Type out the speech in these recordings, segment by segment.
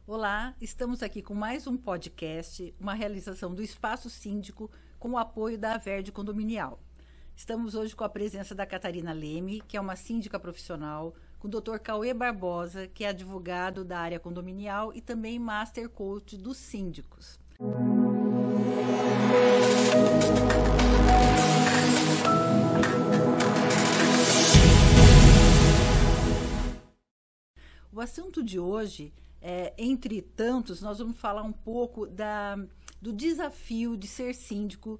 Olá, estamos aqui com mais um podcast, uma realização do Espaço Síndico com o apoio da Averde Condominial. Estamos hoje com a presença da Catarina Leme, que é uma síndica profissional, com o Dr. Cauê Barbosa, que é advogado da área condominial e também Master Coach dos síndicos. O assunto de hoje, entre tantos, nós vamos falar um pouco do desafio de ser síndico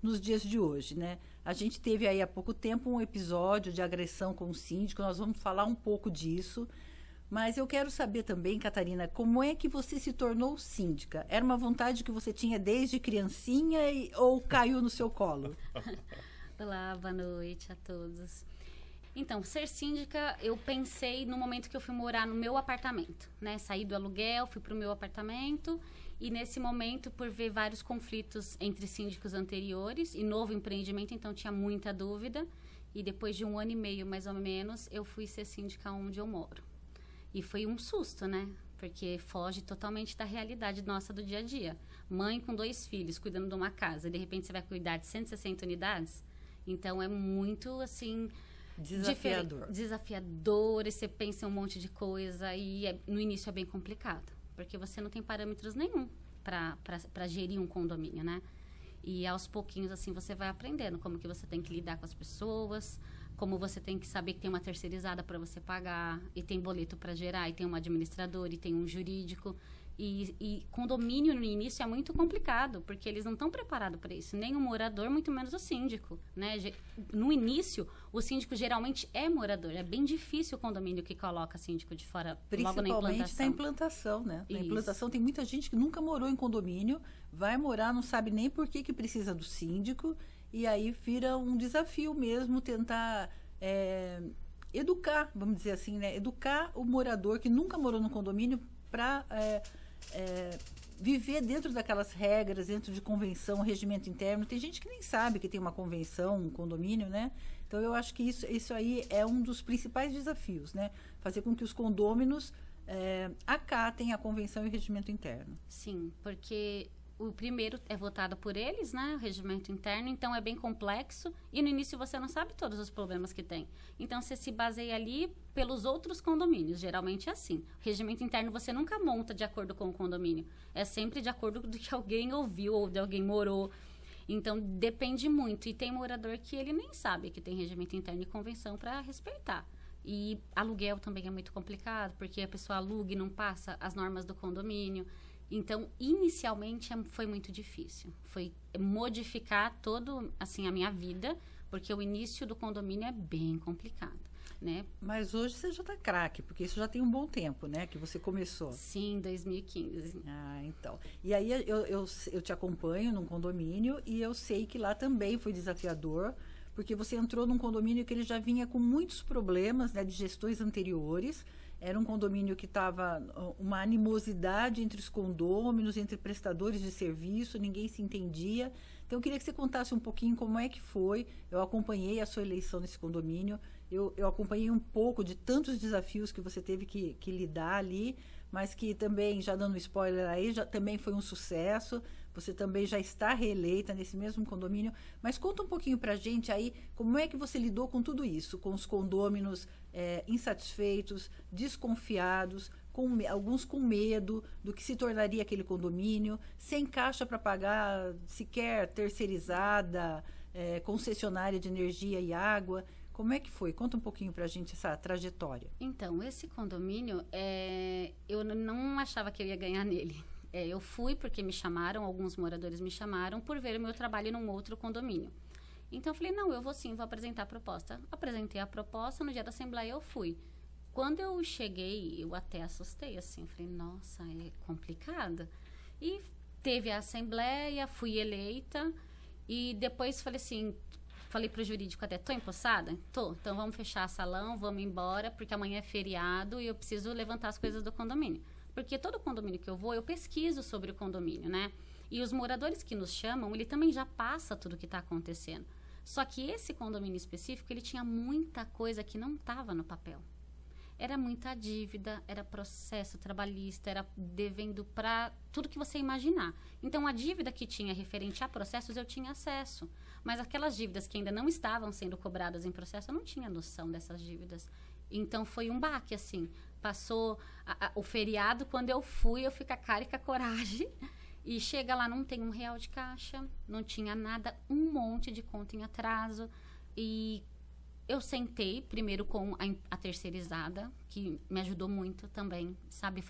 nos dias de hoje, né? A gente teve aí há pouco tempo um episódio de agressão com o síndico, nós vamos falar um pouco disso, mas eu quero saber também, Catarina, como é que você se tornou síndica? Era uma vontade que você tinha desde criancinha ou caiu no seu colo? Olá, boa noite a todos. Então, ser síndica, eu pensei no momento que eu fui morar no meu apartamento, né? Saí do aluguel, fui para o meu apartamento e nesse momento, por ver vários conflitos entre síndicos anteriores e novo empreendimento, então tinha muita dúvida. E depois de 1 ano e meio, mais ou menos, eu fui ser síndica onde eu moro. E foi um susto, né? Porque foge totalmente da realidade nossa do dia a dia. Mãe com 2 filhos, cuidando de uma casa, e de repente você vai cuidar de 160 unidades. Então, é muito, assim... Desafiador, e você pensa em um monte de coisa e no início é bem complicado, porque você não tem parâmetros nenhum para gerir um condomínio, né? E aos pouquinhos, assim, você vai aprendendo como que você tem que lidar com as pessoas, como você tem que saber que tem uma terceirizada para você pagar, e tem boleto para gerar, e tem um administrador, e tem um jurídico. E condomínio no início é muito complicado, porque eles não estão preparados para isso, nem o morador, muito menos o síndico, né? No início, o síndico geralmente é morador, é bem difícil o condomínio que coloca síndico de fora logo na implantação. Principalmente na implantação, né? Na implantação tem muita gente que nunca morou em condomínio, vai morar, não sabe nem por que precisa do síndico, e aí vira um desafio mesmo tentar educar, vamos dizer assim, né? Educar o morador que nunca morou no condomínio para... viver dentro daquelas regras, dentro de convenção, regimento interno. Tem gente que nem sabe que tem uma convenção, um condomínio, né? Então, eu acho que isso aí é um dos principais desafios, né? Fazer com que os condôminos acatem a convenção e o regimento interno. Sim, porque o primeiro é votado por eles, né? O regimento interno, então é bem complexo e no início você não sabe todos os problemas que tem. Então, você se baseia ali pelos outros condomínios, geralmente é assim. O regimento interno você nunca monta de acordo com o condomínio, é sempre de acordo com o que alguém ouviu ou de alguém morou. Então, depende muito. E tem morador que ele nem sabe que tem regimento interno e convenção para respeitar. E aluguel também é muito complicado, porque a pessoa aluga e não passa as normas do condomínio. Então, inicialmente, foi muito difícil. Foi modificar todo, assim, a minha vida, porque o início do condomínio é bem complicado, né? Mas hoje você já está craque, porque isso já tem um bom tempo, né? Que você começou. Sim, 2015. Ah, então. E aí, eu te acompanho num condomínio e eu sei que lá também foi desafiador, porque você entrou num condomínio que ele já vinha com muitos problemas, né, de gestões anteriores. Era um condomínio que estava uma animosidade entre os condôminos, entre prestadores de serviço, ninguém se entendia. Então, eu queria que você contasse um pouquinho como é que foi. Eu acompanhei a sua eleição nesse condomínio, eu acompanhei um pouco de tantos desafios que você teve que lidar ali, mas que também, já dando spoiler aí, também foi um sucesso. Você também já está reeleita nesse mesmo condomínio. Mas conta um pouquinho para a gente aí como é que você lidou com tudo isso, com os condôminos insatisfeitos, desconfiados, alguns com medo do que se tornaria aquele condomínio, sem caixa para pagar, sequer terceirizada, concessionária de energia e água. Como é que foi? Conta um pouquinho para a gente essa trajetória. Então, esse condomínio, eu não achava que eu ia ganhar nele. Eu fui porque me chamaram, alguns moradores me chamaram por ver o meu trabalho num outro condomínio. Então, eu falei, não, eu vou sim, vou apresentar a proposta. Apresentei a proposta, no dia da assembleia eu fui. Quando eu cheguei, eu até assustei, assim, falei, nossa, é complicado. E teve a assembleia, fui eleita, e depois falei assim, falei pro jurídico até, tô empossada? Tô, então vamos fechar salão, vamos embora, porque amanhã é feriado e eu preciso levantar as coisas do condomínio. Porque todo condomínio que eu vou, eu pesquiso sobre o condomínio, né? E os moradores que nos chamam, ele também já passa tudo o que está acontecendo. Só que esse condomínio específico, ele tinha muita coisa que não estava no papel. Era muita dívida, era processo trabalhista, era devendo para tudo que você imaginar. Então, a dívida que tinha referente a processos, eu tinha acesso. Mas aquelas dívidas que ainda não estavam sendo cobradas em processo, eu não tinha noção dessas dívidas. Então, foi um baque, assim. Passou o feriado, quando eu fui com a cara e com a coragem. E chega lá, não tem R$1 de caixa, não tinha nada, um monte de conta em atraso. E eu sentei primeiro com a terceirizada, que me ajudou muito também, sabe?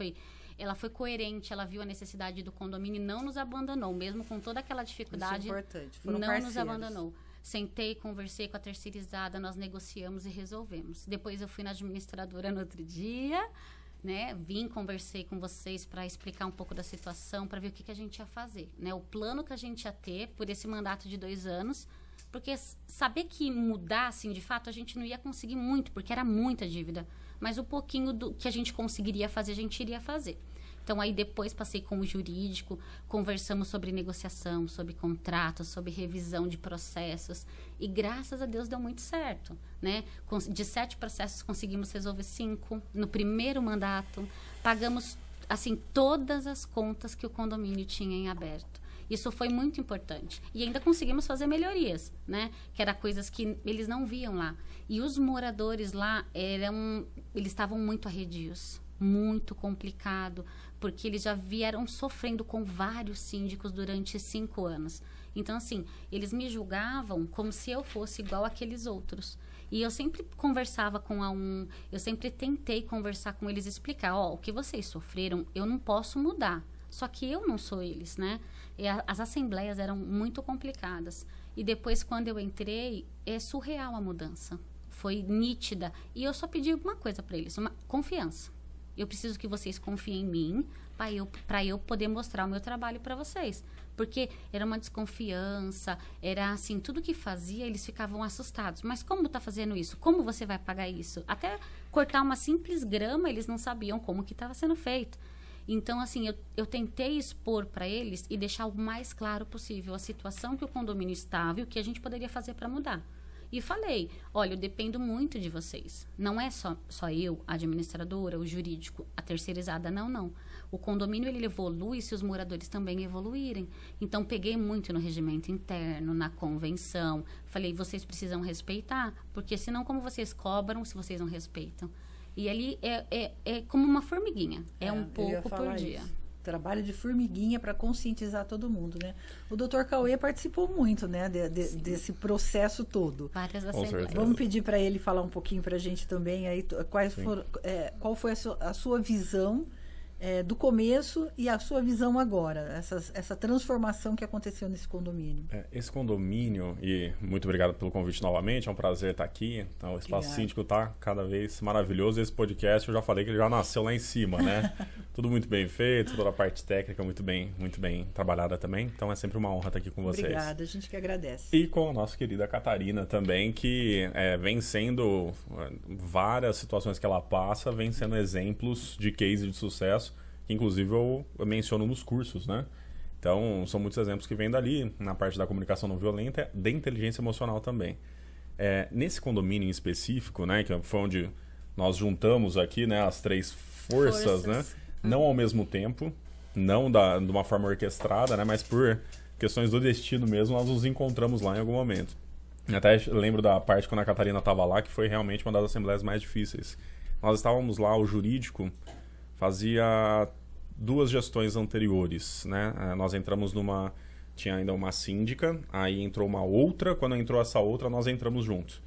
Ela foi coerente, ela viu a necessidade do condomínio e não nos abandonou, mesmo com toda aquela dificuldade. Isso é importante. Foram não parceiros. Nos abandonou. Sentei, conversei com a terceirizada, nós negociamos e resolvemos. Depois eu fui na administradora no outro dia, né? Vim, conversei com vocês para explicar um pouco da situação, para ver o que a gente ia fazer, né? O plano que a gente ia ter por esse mandato de 2 anos, porque saber que mudar, assim, de fato, a gente não ia conseguir muito, porque era muita dívida. Mas o pouquinho que a gente conseguiria fazer, a gente iria fazer. Então, aí depois passei com o jurídico, conversamos sobre negociação, sobre contratos, sobre revisão de processos. E graças a Deus deu muito certo, né? De 7 processos, conseguimos resolver 5 no primeiro mandato. Pagamos, assim, todas as contas que o condomínio tinha em aberto. Isso foi muito importante. E ainda conseguimos fazer melhorias, né? Que eram coisas que eles não viam lá. E os moradores lá, eles estavam muito arredios, muito complicado, porque eles já vieram sofrendo com vários síndicos durante 5 anos. Então, assim, eles me julgavam como se eu fosse igual àqueles outros. E eu sempre conversava eu sempre tentei conversar com eles, explicar, o que vocês sofreram, eu não posso mudar. Só que eu não sou eles, né? E as assembleias eram muito complicadas. E depois, quando eu entrei, é surreal a mudança. Foi nítida. E eu só pedi uma coisa para eles, uma confiança. Eu preciso que vocês confiem em mim para eu poder mostrar o meu trabalho para vocês. Porque era uma desconfiança, era assim, tudo que fazia, eles ficavam assustados. Mas como tá fazendo isso? Como você vai pagar isso? Até cortar uma simples grama, eles não sabiam como que estava sendo feito. Então, assim, eu tentei expor para eles e deixar o mais claro possível a situação que o condomínio estava e o que a gente poderia fazer para mudar. E falei, olha, eu dependo muito de vocês. Não é só eu, a administradora, o jurídico, a terceirizada, não. O condomínio, ele evolui se os moradores também evoluírem. Então, peguei muito no regimento interno, na convenção. Falei, vocês precisam respeitar, porque senão como vocês cobram se vocês não respeitam? E ali é como uma formiguinha, um pouco por dia. Trabalho de formiguinha para conscientizar todo mundo, né? O Dr. Cauê participou muito, né, desse processo todo. Várias assembleias. Vamos pedir para ele falar um pouquinho para a gente também aí qual foi a sua visão do começo e a sua visão agora, essa transformação que aconteceu nesse condomínio. Esse condomínio, e muito obrigado pelo convite novamente, é um prazer estar aqui. Então, o Espaço Síndico está cada vez maravilhoso. Esse podcast, eu já falei que ele já nasceu lá em cima, né? Tudo muito bem feito, toda a parte técnica muito bem trabalhada também. Então, é sempre uma honra estar aqui com vocês. Obrigada, a gente que agradece. E com a nossa querida Catarina também, que vem sendo várias situações que ela passa, vem sendo exemplos de case de sucesso, que inclusive eu menciono nos cursos, né? Então, são muitos exemplos que vêm dali, na parte da comunicação não violenta, da inteligência emocional também. Nesse condomínio em específico, né, que foi onde nós juntamos aqui, né, as 3 forças, né? Não ao mesmo tempo, não de uma forma orquestrada, né, mas por questões do destino mesmo, nós nos encontramos lá em algum momento. Até lembro da parte quando a Catarina estava lá, que foi realmente uma das assembleias mais difíceis. Nós estávamos lá, o jurídico fazia 2 gestões anteriores, né? Nós entramos tinha ainda uma síndica, aí entrou uma outra, quando entrou essa outra, nós entramos juntos.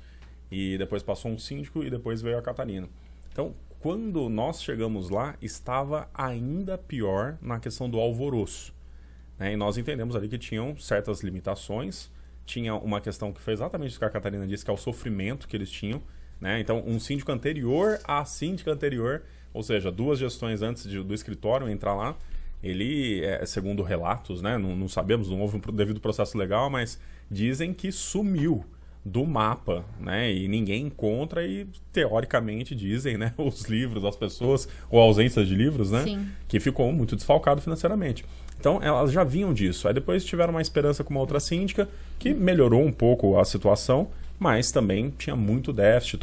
E depois passou um síndico e depois veio a Catarina. Então, quando nós chegamos lá, estava ainda pior na questão do alvoroço, né? E nós entendemos ali que tinham certas limitações, tinha uma questão que foi exatamente isso que a Catarina disse, que é o sofrimento que eles tinham, né? Então, um síndico anterior à síndica anterior, ou seja, 2 gestões antes do escritório entrar lá, ele, segundo relatos, né, não sabemos, não houve um devido processo legal, mas dizem que sumiu do mapa, né, e ninguém encontra e, teoricamente, dizem, né, os livros das pessoas, ou a ausência de livros, né, Sim. que ficou muito desfalcado financeiramente. Então, elas já vinham disso. Aí depois tiveram uma esperança com uma outra síndica, que melhorou um pouco a situação, mas também tinha muito déficit,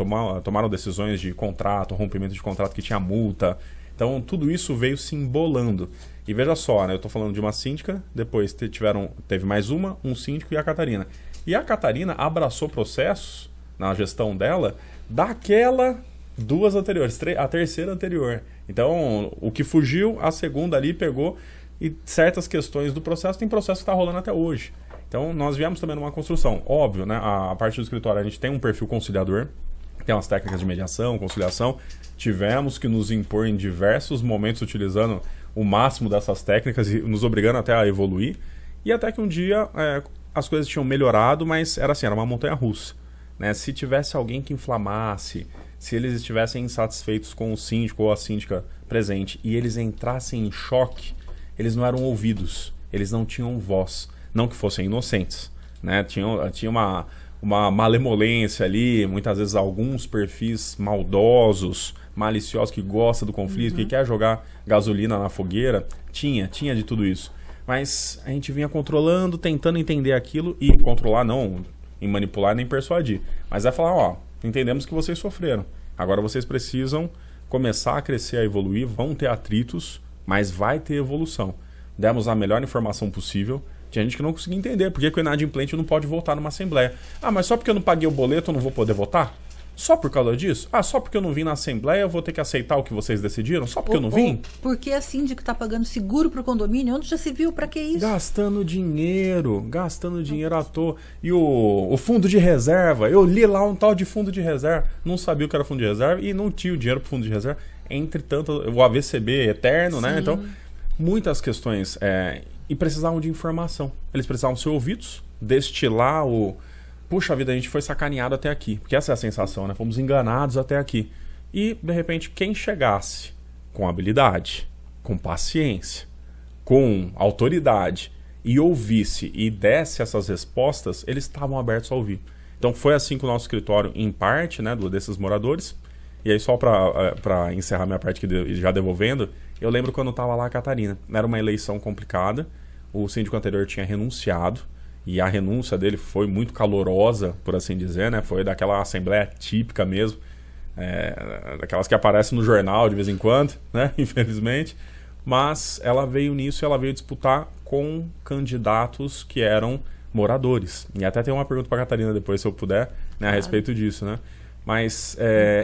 tomaram decisões de contrato, rompimento de contrato que tinha multa. Então, tudo isso veio se embolando. E veja só, né, eu estou falando de uma síndica, depois teve mais um síndico e a Catarina. E a Catarina abraçou processos na gestão dela daquela duas anteriores, a terceira anterior. Então, o que fugiu, a segunda ali pegou, e certas questões do processo, tem processo que está rolando até hoje. Então, nós viemos também numa construção. Óbvio, né, a parte do escritório, a gente tem um perfil conciliador, tem umas técnicas de mediação, conciliação. Tivemos que nos impor em diversos momentos utilizando o máximo dessas técnicas e nos obrigando até a evoluir. E até que um dia as coisas tinham melhorado, mas era assim, era uma montanha-russa. Né? Se tivesse alguém que inflamasse, se eles estivessem insatisfeitos com o síndico ou a síndica presente e eles entrassem em choque, eles não eram ouvidos, eles não tinham voz. Não que fossem inocentes, né? Tinha uma malemolência ali, muitas vezes alguns perfis maldosos, maliciosos, que gostam do conflito, que quer jogar gasolina na fogueira. Tinha de tudo isso. Mas a gente vinha controlando, tentando entender aquilo e controlar não em manipular nem persuadir. Mas é falar, ó, entendemos que vocês sofreram. Agora vocês precisam começar a crescer, a evoluir, vão ter atritos, mas vai ter evolução. Demos a melhor informação possível. Tinha gente que não conseguia entender por que o inadimplente não pode votar numa assembleia. Ah, mas só porque eu não paguei o boleto eu não vou poder votar? Só por causa disso? Ah, só porque eu não vim na assembleia eu vou ter que aceitar o que vocês decidiram? Só porque eu não vim? Porque a síndica está pagando seguro para o condomínio? Onde já se viu? Para que isso? Gastando dinheiro à toa. E o fundo de reserva, eu li lá um tal de fundo de reserva, não sabia o que era fundo de reserva e não tinha o dinheiro para fundo de reserva. Entretanto, o AVCB eterno, né? Então, muitas questões... E precisavam de informação. Eles precisavam ser ouvidos, destilar o... Puxa vida, a gente foi sacaneado até aqui. Porque essa é a sensação, né? Fomos enganados até aqui. E, de repente, quem chegasse com habilidade, com paciência, com autoridade e ouvisse e desse essas respostas, eles estavam abertos a ouvir. Então, foi assim com o nosso escritório, em parte, né, desses moradores. E aí, só para encerrar minha parte aqui, já devolvendo, eu lembro quando eu estava lá, Catarina. Era uma eleição complicada. O síndico anterior tinha renunciado. E a renúncia dele foi muito calorosa, por assim dizer, né? Foi daquela assembleia típica mesmo. Daquelas que aparecem no jornal de vez em quando, né? Infelizmente. Mas ela veio nisso e ela veio disputar com candidatos que eram moradores. E até tem uma pergunta para a Catarina depois, se eu puder, né? A respeito disso, né? Mas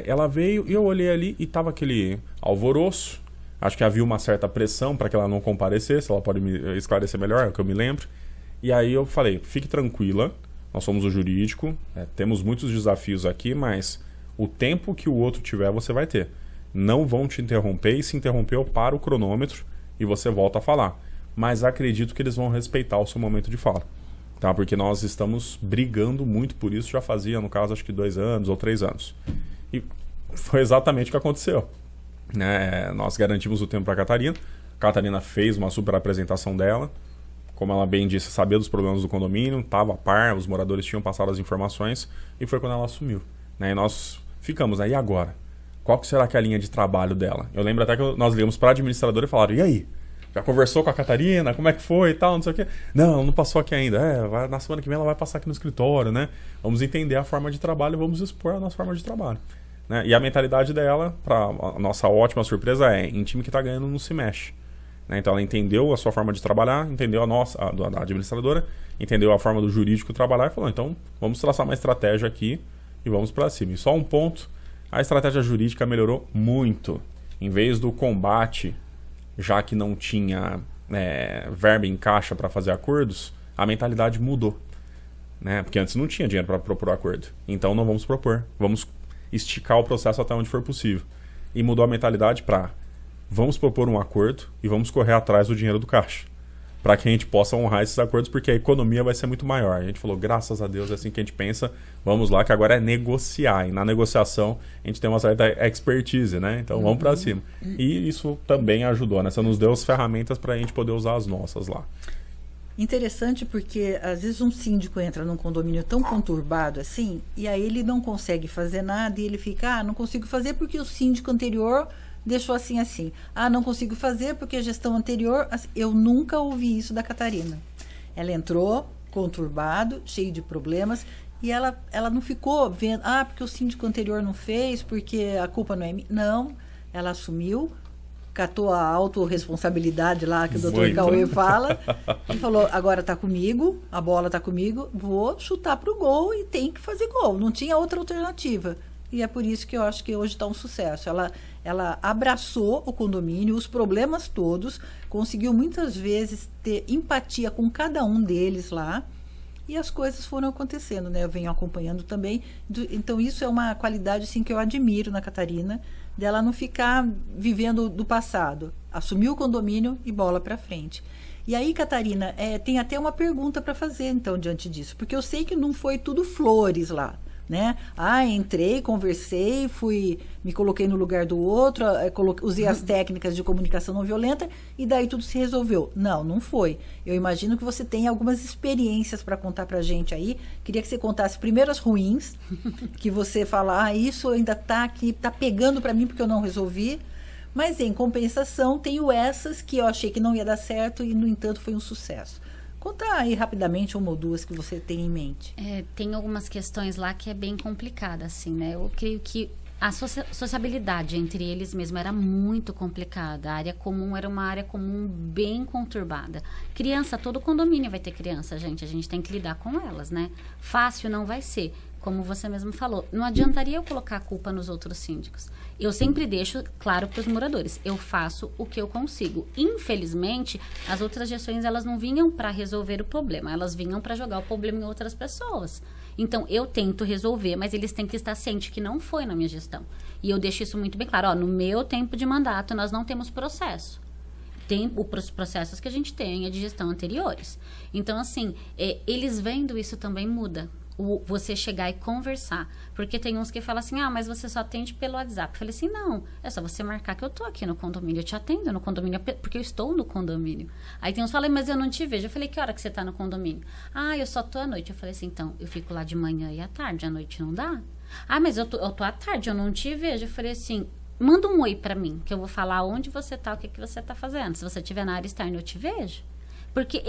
ela veio e eu olhei ali e tava aquele alvoroço. Acho que havia uma certa pressão para que ela não comparecesse. Ela pode me esclarecer melhor, é o que eu me lembro. E aí eu falei, fique tranquila, nós somos o jurídico, temos muitos desafios aqui, mas o tempo que o outro tiver, você vai ter. Não vão te interromper e se interromper eu paro o cronômetro e você volta a falar. Mas acredito que eles vão respeitar o seu momento de fala. Tá? Porque nós estamos brigando muito por isso, já fazia, no caso, acho que 2 anos ou 3 anos. E foi exatamente o que aconteceu. Nós garantimos o tempo para a Catarina. A Catarina fez uma super apresentação dela. Como ela bem disse, sabia dos problemas do condomínio, estava a par, os moradores tinham passado as informações e foi quando ela assumiu. E nós ficamos, e agora? Qual que será que é a linha de trabalho dela? Eu lembro até que nós ligamos para a administradora e falaram, e aí? Já conversou com a Catarina? Como é que foi e tal? Não sei o quê. Não, ela não passou aqui ainda. Na semana que vem ela vai passar aqui no escritório, né? Vamos entender a forma de trabalho e vamos expor a nossa forma de trabalho. Né? E a mentalidade dela, para a nossa ótima surpresa, em time que está ganhando não se mexe. Então ela entendeu a sua forma de trabalhar, entendeu da administradora, entendeu a forma do jurídico trabalhar e falou, então vamos traçar uma estratégia aqui e vamos para cima. E só um ponto, a estratégia jurídica melhorou muito. Em vez do combate, já que não tinha verba em caixa para fazer acordos, a mentalidade mudou. Né? Porque antes não tinha dinheiro para propor acordo. Então não vamos propor, vamos esticar o processo até onde for possível. E mudou a mentalidade para... Vamos propor um acordo e vamos correr atrás do dinheiro do caixa. Para que a gente possa honrar esses acordos, porque a economia vai ser muito maior. A gente falou, graças a Deus, é assim que a gente pensa. Vamos lá, que agora é negociar. E na negociação, a gente tem uma certa expertise, né? Então, vamos para cima. E isso também ajudou, né? Você nos deu as ferramentas para a gente poder usar as nossas lá. Interessante porque, às vezes, um síndico entra num condomínio tão conturbado assim, e aí ele não consegue fazer nada e ele fica, não consigo fazer porque o síndico anterior... deixou assim. Não consigo fazer porque a gestão anterior... Eu nunca ouvi isso da Catarina. Ela entrou conturbado, cheio de problemas, E ela não ficou vendo, porque o síndico anterior não fez, porque a culpa não é minha. Não, ela assumiu, catou a autorresponsabilidade lá que o doutor Cauê fala, e falou, agora tá comigo, a bola tá comigo, vou chutar pro gol e tem que fazer gol. Não tinha outra alternativa. E é por isso que eu acho que hoje está um sucesso. Ela abraçou o condomínio, os problemas todos, conseguiu muitas vezes ter empatia com cada um deles lá, e as coisas foram acontecendo, né? Eu venho acompanhando também. Então, isso é uma qualidade assim, que eu admiro na Catarina, dela não ficar vivendo do passado. Assumir o condomínio e bola para frente. E aí, Catarina, tem até uma pergunta para fazer, então, diante disso. Porque eu sei que não foi tudo flores lá, né? Entrei, conversei, me coloquei no lugar do outro, usei as técnicas de comunicação não violenta e daí tudo se resolveu. Não foi. Eu imagino que você tem algumas experiências para contar pra gente aí. Queria que você contasse primeiro as ruins, que você fala, isso ainda tá aqui, tá pegando para mim porque eu não resolvi. Mas em compensação, tenho essas que eu achei que não ia dar certo e, no entanto, foi um sucesso. Conta aí rapidamente uma ou duas que você tem em mente. Tem algumas questões lá que é bem complicada, assim, né? Eu creio que a sociabilidade entre eles mesmo era muito complicada. A área comum era uma área comum bem conturbada. Criança, todo condomínio vai ter criança, gente. A gente tem que lidar com elas, né? Fácil não vai ser. Como você mesmo falou, não adiantaria eu colocar a culpa nos outros síndicos. Eu sempre deixo claro para os moradores, eu faço o que eu consigo. Infelizmente, as outras gestões, elas não vinham para resolver o problema, elas vinham para jogar o problema em outras pessoas. Então, eu tento resolver, mas eles têm que estar cientes que não foi na minha gestão. E eu deixo isso muito bem claro, no meu tempo de mandato, nós não temos processo. Tem os processos que a gente tem é de gestão anteriores. Então, assim, eles vendo isso também muda. Você chegar e conversar. Porque tem uns que falam assim, mas você só atende pelo WhatsApp. Eu falei assim, não, é só você marcar que eu tô aqui no condomínio. Eu te atendo no condomínio, porque eu estou no condomínio. Aí tem uns que falam, mas eu não te vejo. Eu falei, que hora que você tá no condomínio? Eu só tô à noite. Eu falei assim, então, eu fico lá de manhã e à tarde. À noite não dá? Mas eu tô à tarde, eu não te vejo. Eu falei assim, manda um oi pra mim, que eu vou falar onde você tá, o que você tá fazendo. Se você estiver na área externa, eu te vejo. Porque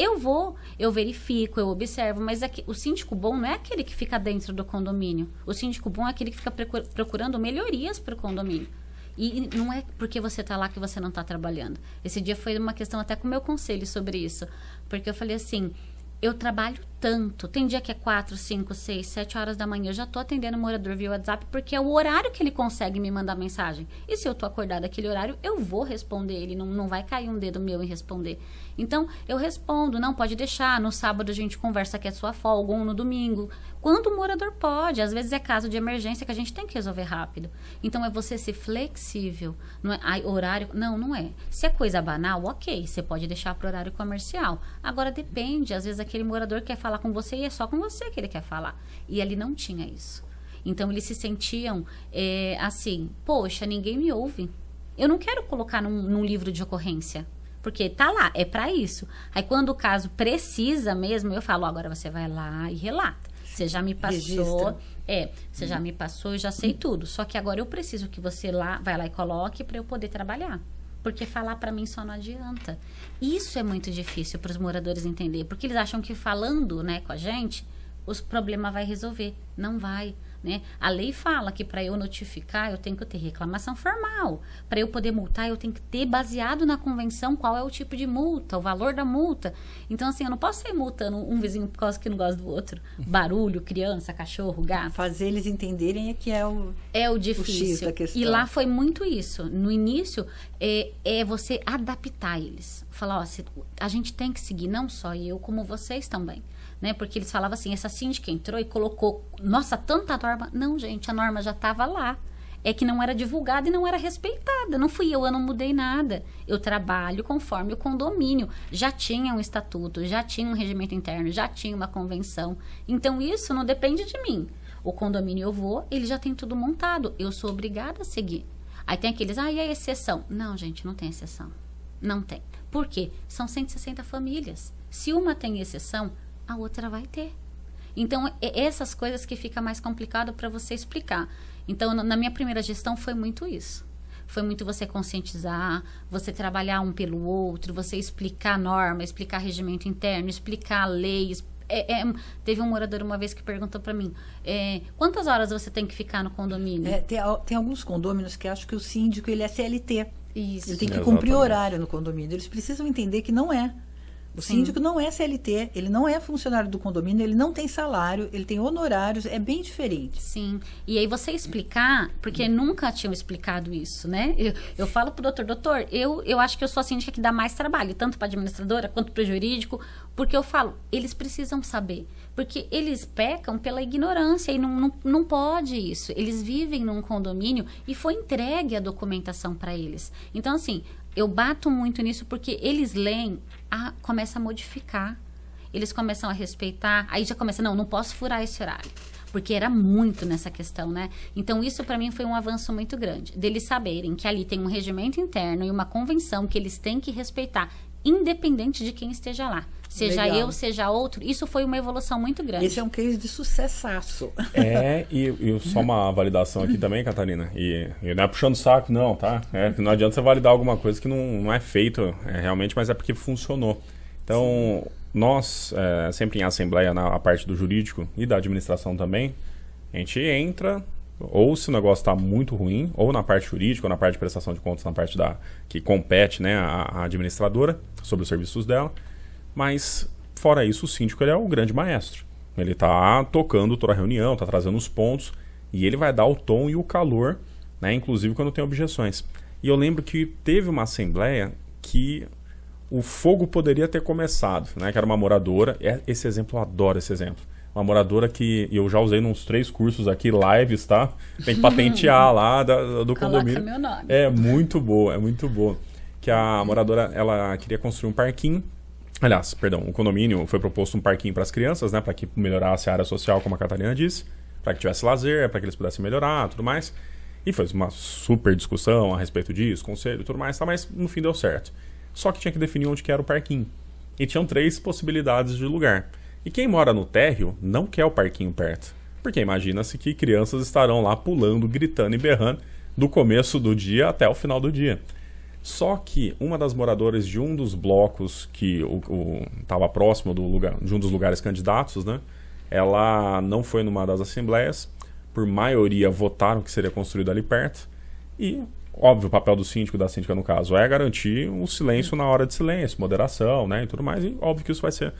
eu verifico, eu observo, mas o síndico bom não é aquele que fica dentro do condomínio. O síndico bom é aquele que fica procurando melhorias para o condomínio. E não é porque você está lá que você não está trabalhando. Esse dia foi uma questão até com o meu conselho sobre isso. Porque eu falei assim, eu trabalho tanto. Tem dia que é 4, 5, 6, 7 horas da manhã. Eu já estou atendendo o morador via WhatsApp porque é o horário que ele consegue me mandar mensagem. E se eu estou acordada naquele horário, eu vou responder ele. Não vai cair um dedo meu em responder. Então, eu respondo, não, pode deixar, no sábado a gente conversa que é sua folga, ou no domingo. Quando o morador pode, às vezes é caso de emergência que a gente tem que resolver rápido. Então, é você ser flexível, não é horário, não é. Se é coisa banal, ok, você pode deixar para horário comercial. Agora, depende, às vezes aquele morador quer falar com você e é só com você que ele quer falar. E ali não tinha isso. Então, eles se sentiam assim, poxa, ninguém me ouve. Eu não quero colocar num livro de ocorrência. Porque tá lá, é para isso. Aí quando o caso precisa mesmo, eu falo, agora você vai lá e relata. Você já me passou, você já me passou, eu já sei tudo. Só que agora eu preciso que você vai lá e coloque para eu poder trabalhar. Porque falar para mim só não adianta. Isso é muito difícil para os moradores entender, porque eles acham que falando, né, com a gente, os problemas vai resolver. Não vai. Né? A lei fala que para eu notificar eu tenho que ter reclamação formal. Para eu poder multar eu tenho que ter baseado na convenção qual é o tipo de multa, o valor da multa. Então assim, eu não posso sair multando um vizinho por causa que não gosta do outro. Barulho, criança, cachorro, gato. Fazer eles entenderem que é o difícil. O X da questão. E lá foi muito isso. No início é você adaptar eles. Falar, a gente tem que seguir, não só eu, como vocês também. Né? Porque eles falavam assim, essa síndica entrou e colocou, nossa, tanta norma. Não, gente, a norma já estava lá. É que não era divulgada e não era respeitada. Não fui eu não mudei nada. Eu trabalho conforme o condomínio. Já tinha um estatuto, já tinha um regimento interno, já tinha uma convenção. Então, isso não depende de mim. O condomínio eu vou, ele já tem tudo montado. Eu sou obrigada a seguir. Aí tem aqueles, e a exceção? Não, gente, não tem exceção. Não tem. Por quê? São 160 famílias. Se uma tem exceção, a outra vai ter. Então, essas coisas que fica mais complicado para você explicar. Então, na minha primeira gestão foi muito isso. Foi muito você conscientizar, você trabalhar um pelo outro, você explicar a norma, explicar regimento interno, explicar a lei, Teve um morador uma vez que perguntou para mim, quantas horas você tem que ficar no condomínio? Tem alguns condôminos que acham que o síndico ele é CLT. Isso. Ele tem que cumprir horário no condomínio. Eles precisam entender que não é. O síndico não é CLT, ele não é funcionário do condomínio, ele não tem salário, ele tem honorários, é bem diferente. Sim. E aí você explicar, porque nunca tinham explicado isso, né? Eu falo pro doutor, eu acho que eu sou a síndica que dá mais trabalho, tanto para administradora quanto para o jurídico, porque eu falo, eles precisam saber. Porque eles pecam pela ignorância e não pode isso. Eles vivem num condomínio e foi entregue a documentação para eles. Então, assim, eu bato muito nisso porque eles leem, começa a modificar. Eles começam a respeitar, aí já começa, não posso furar esse horário. Porque era muito nessa questão, né? Então, isso para mim foi um avanço muito grande. Deles saberem que ali tem um regimento interno e uma convenção que eles têm que respeitar, independente de quem esteja lá. Seja eu, seja outro, isso foi uma evolução muito grande. Esse é um case de sucessaço. E só uma validação aqui também, Catarina. E não é puxando saco, não, tá? Não adianta você validar alguma coisa que não é feito realmente, mas é porque funcionou. Então, nós, sempre em assembleia, na parte do jurídico e da administração também, a gente entra, ou se o negócio está muito ruim, ou na parte jurídica, ou na parte de prestação de contas, na parte que compete, né, a administradora sobre os serviços dela. Mas, fora isso, o síndico ele é o grande maestro. Ele está tocando toda a reunião, está trazendo os pontos, e ele vai dar o tom e o calor, né, inclusive quando tem objeções. E eu lembro que teve uma assembleia que o fogo poderia ter começado, né, que era uma moradora. Esse exemplo, eu adoro esse exemplo. Uma moradora que eu já usei nos 3 cursos aqui, lives, tá? Tem que patentear lá do condomínio. Meu nome. É muito boa, é muito boa. Que a moradora, ela queria construir um parquinho. Aliás, perdão, o condomínio foi proposto um parquinho para as crianças, né? Para que melhorasse a área social, como a Catarina disse. Para que tivesse lazer, para que eles pudessem melhorar, tudo mais. E foi uma super discussão a respeito disso, conselho e tudo mais, tá? Mas no fim deu certo. Só que tinha que definir onde que era o parquinho. E tinham 3 possibilidades de lugar. E quem mora no térreo não quer o parquinho perto. Porque imagina-se que crianças estarão lá pulando, gritando e berrando do começo do dia até o final do dia. Só que uma das moradoras de um dos blocos que estava próximo de um dos lugares candidatos, né? Ela não foi numa das assembleias. Por maioria votaram que seria construído ali perto. E, óbvio, o papel do síndico e da síndica, no caso, é garantir o silêncio na hora de silêncio, moderação, né? E tudo mais. E óbvio que isso vai ser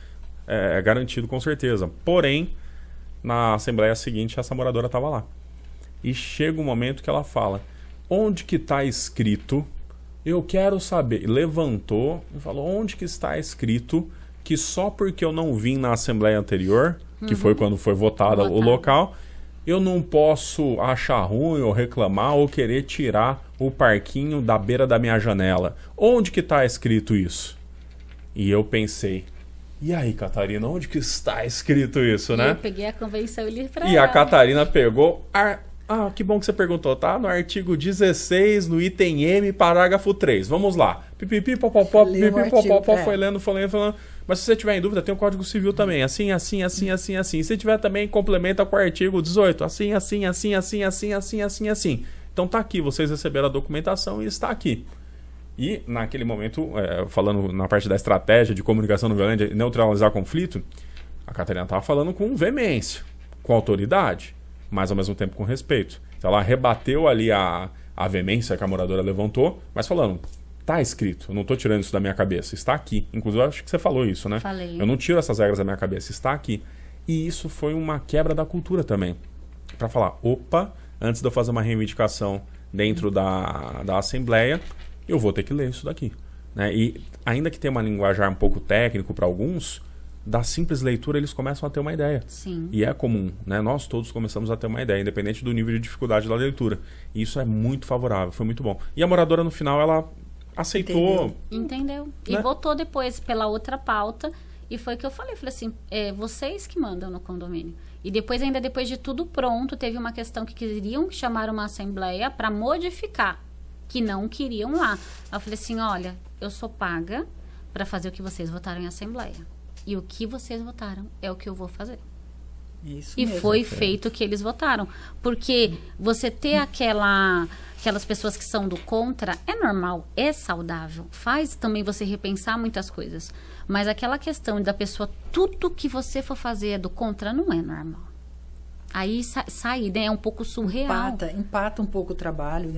garantido com certeza. Porém, na assembleia seguinte, essa moradora estava lá. E chega um momento que ela fala, onde que está escrito... Eu quero saber. Levantou e falou, onde que está escrito que só porque eu não vim na assembleia anterior, que foi quando foi votado o local, eu não posso achar ruim ou reclamar ou querer tirar o parquinho da beira da minha janela. Onde que está escrito isso? E eu pensei, e aí, Catarina, onde que está escrito isso, né? Eu peguei a convenção e li pra E ela. a Catarina pegou... que bom que você perguntou, tá? No artigo 16, no item M, parágrafo 3. Vamos lá. Pipipi, popopó, pipipi, popopó, foi lendo. Mas se você tiver em dúvida, tem o Código Civil também. Assim. Se tiver também, complementa com o artigo 18. Assim. Então tá aqui, vocês receberam a documentação e está aqui. E naquele momento, falando na parte da estratégia de comunicação não violenta e neutralizar conflito, a Catarina estava falando com veemência, com autoridade, mas ao mesmo tempo com respeito. Então ela rebateu ali a veemência que a moradora levantou, mas falando, tá escrito, eu não tô tirando isso da minha cabeça, está aqui. Inclusive, eu acho que você falou isso, né? Falei. Eu não tiro essas regras da minha cabeça, está aqui. E isso foi uma quebra da cultura também. Para falar, opa, antes de eu fazer uma reivindicação dentro da Assembleia, eu vou ter que ler isso daqui. Né? E ainda que tenha uma linguajar um pouco técnico para alguns, da simples leitura eles começam a ter uma ideia. Sim. E é comum, né? Nós todos começamos a ter uma ideia, independente do nível de dificuldade da leitura. E isso é muito favorável, foi muito bom. E a moradora, no final, ela aceitou. Entendeu. E Né? votou depois pela outra pauta. E foi o que eu falei. Falei assim, vocês que mandam no condomínio. E depois, ainda depois de tudo pronto, teve uma questão que queriam chamar uma assembleia para modificar. Que não queriam lá. Eu falei assim, olha, eu sou paga para fazer o que vocês votaram em assembleia. E o que vocês votaram é o que eu vou fazer. Isso E mesmo. foi feito o que eles votaram. Porque você ter aquelas pessoas que são do contra é normal, é saudável. Faz também você repensar muitas coisas. Mas aquela questão da pessoa, tudo que você for fazer é do contra, não é normal. Aí sai, né? É um pouco surreal. Empata um pouco o trabalho.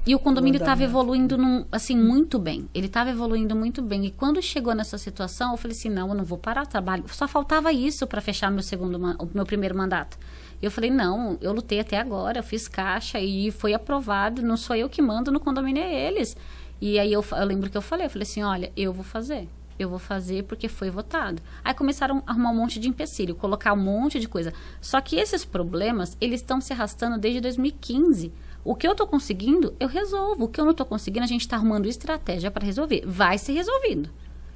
E o condomínio estava andamento. evoluindo assim, muito bem. Ele estava evoluindo muito bem. E quando chegou nessa situação, eu falei assim, não, eu não vou parar o trabalho. Só faltava isso para fechar o meu primeiro mandato. Eu falei, não, eu lutei até agora, eu fiz caixa e foi aprovado. Não sou eu que mando no condomínio, é eles. E aí eu lembro que eu falei assim, olha, eu vou fazer. Eu vou fazer porque foi votado. Aí começaram a arrumar um monte de empecilho, colocar um monte de coisa. Só que esses problemas, eles estão se arrastando desde 2015. O que eu estou conseguindo, eu resolvo. O que eu não estou conseguindo, a gente está arrumando estratégia para resolver. Vai ser resolvido.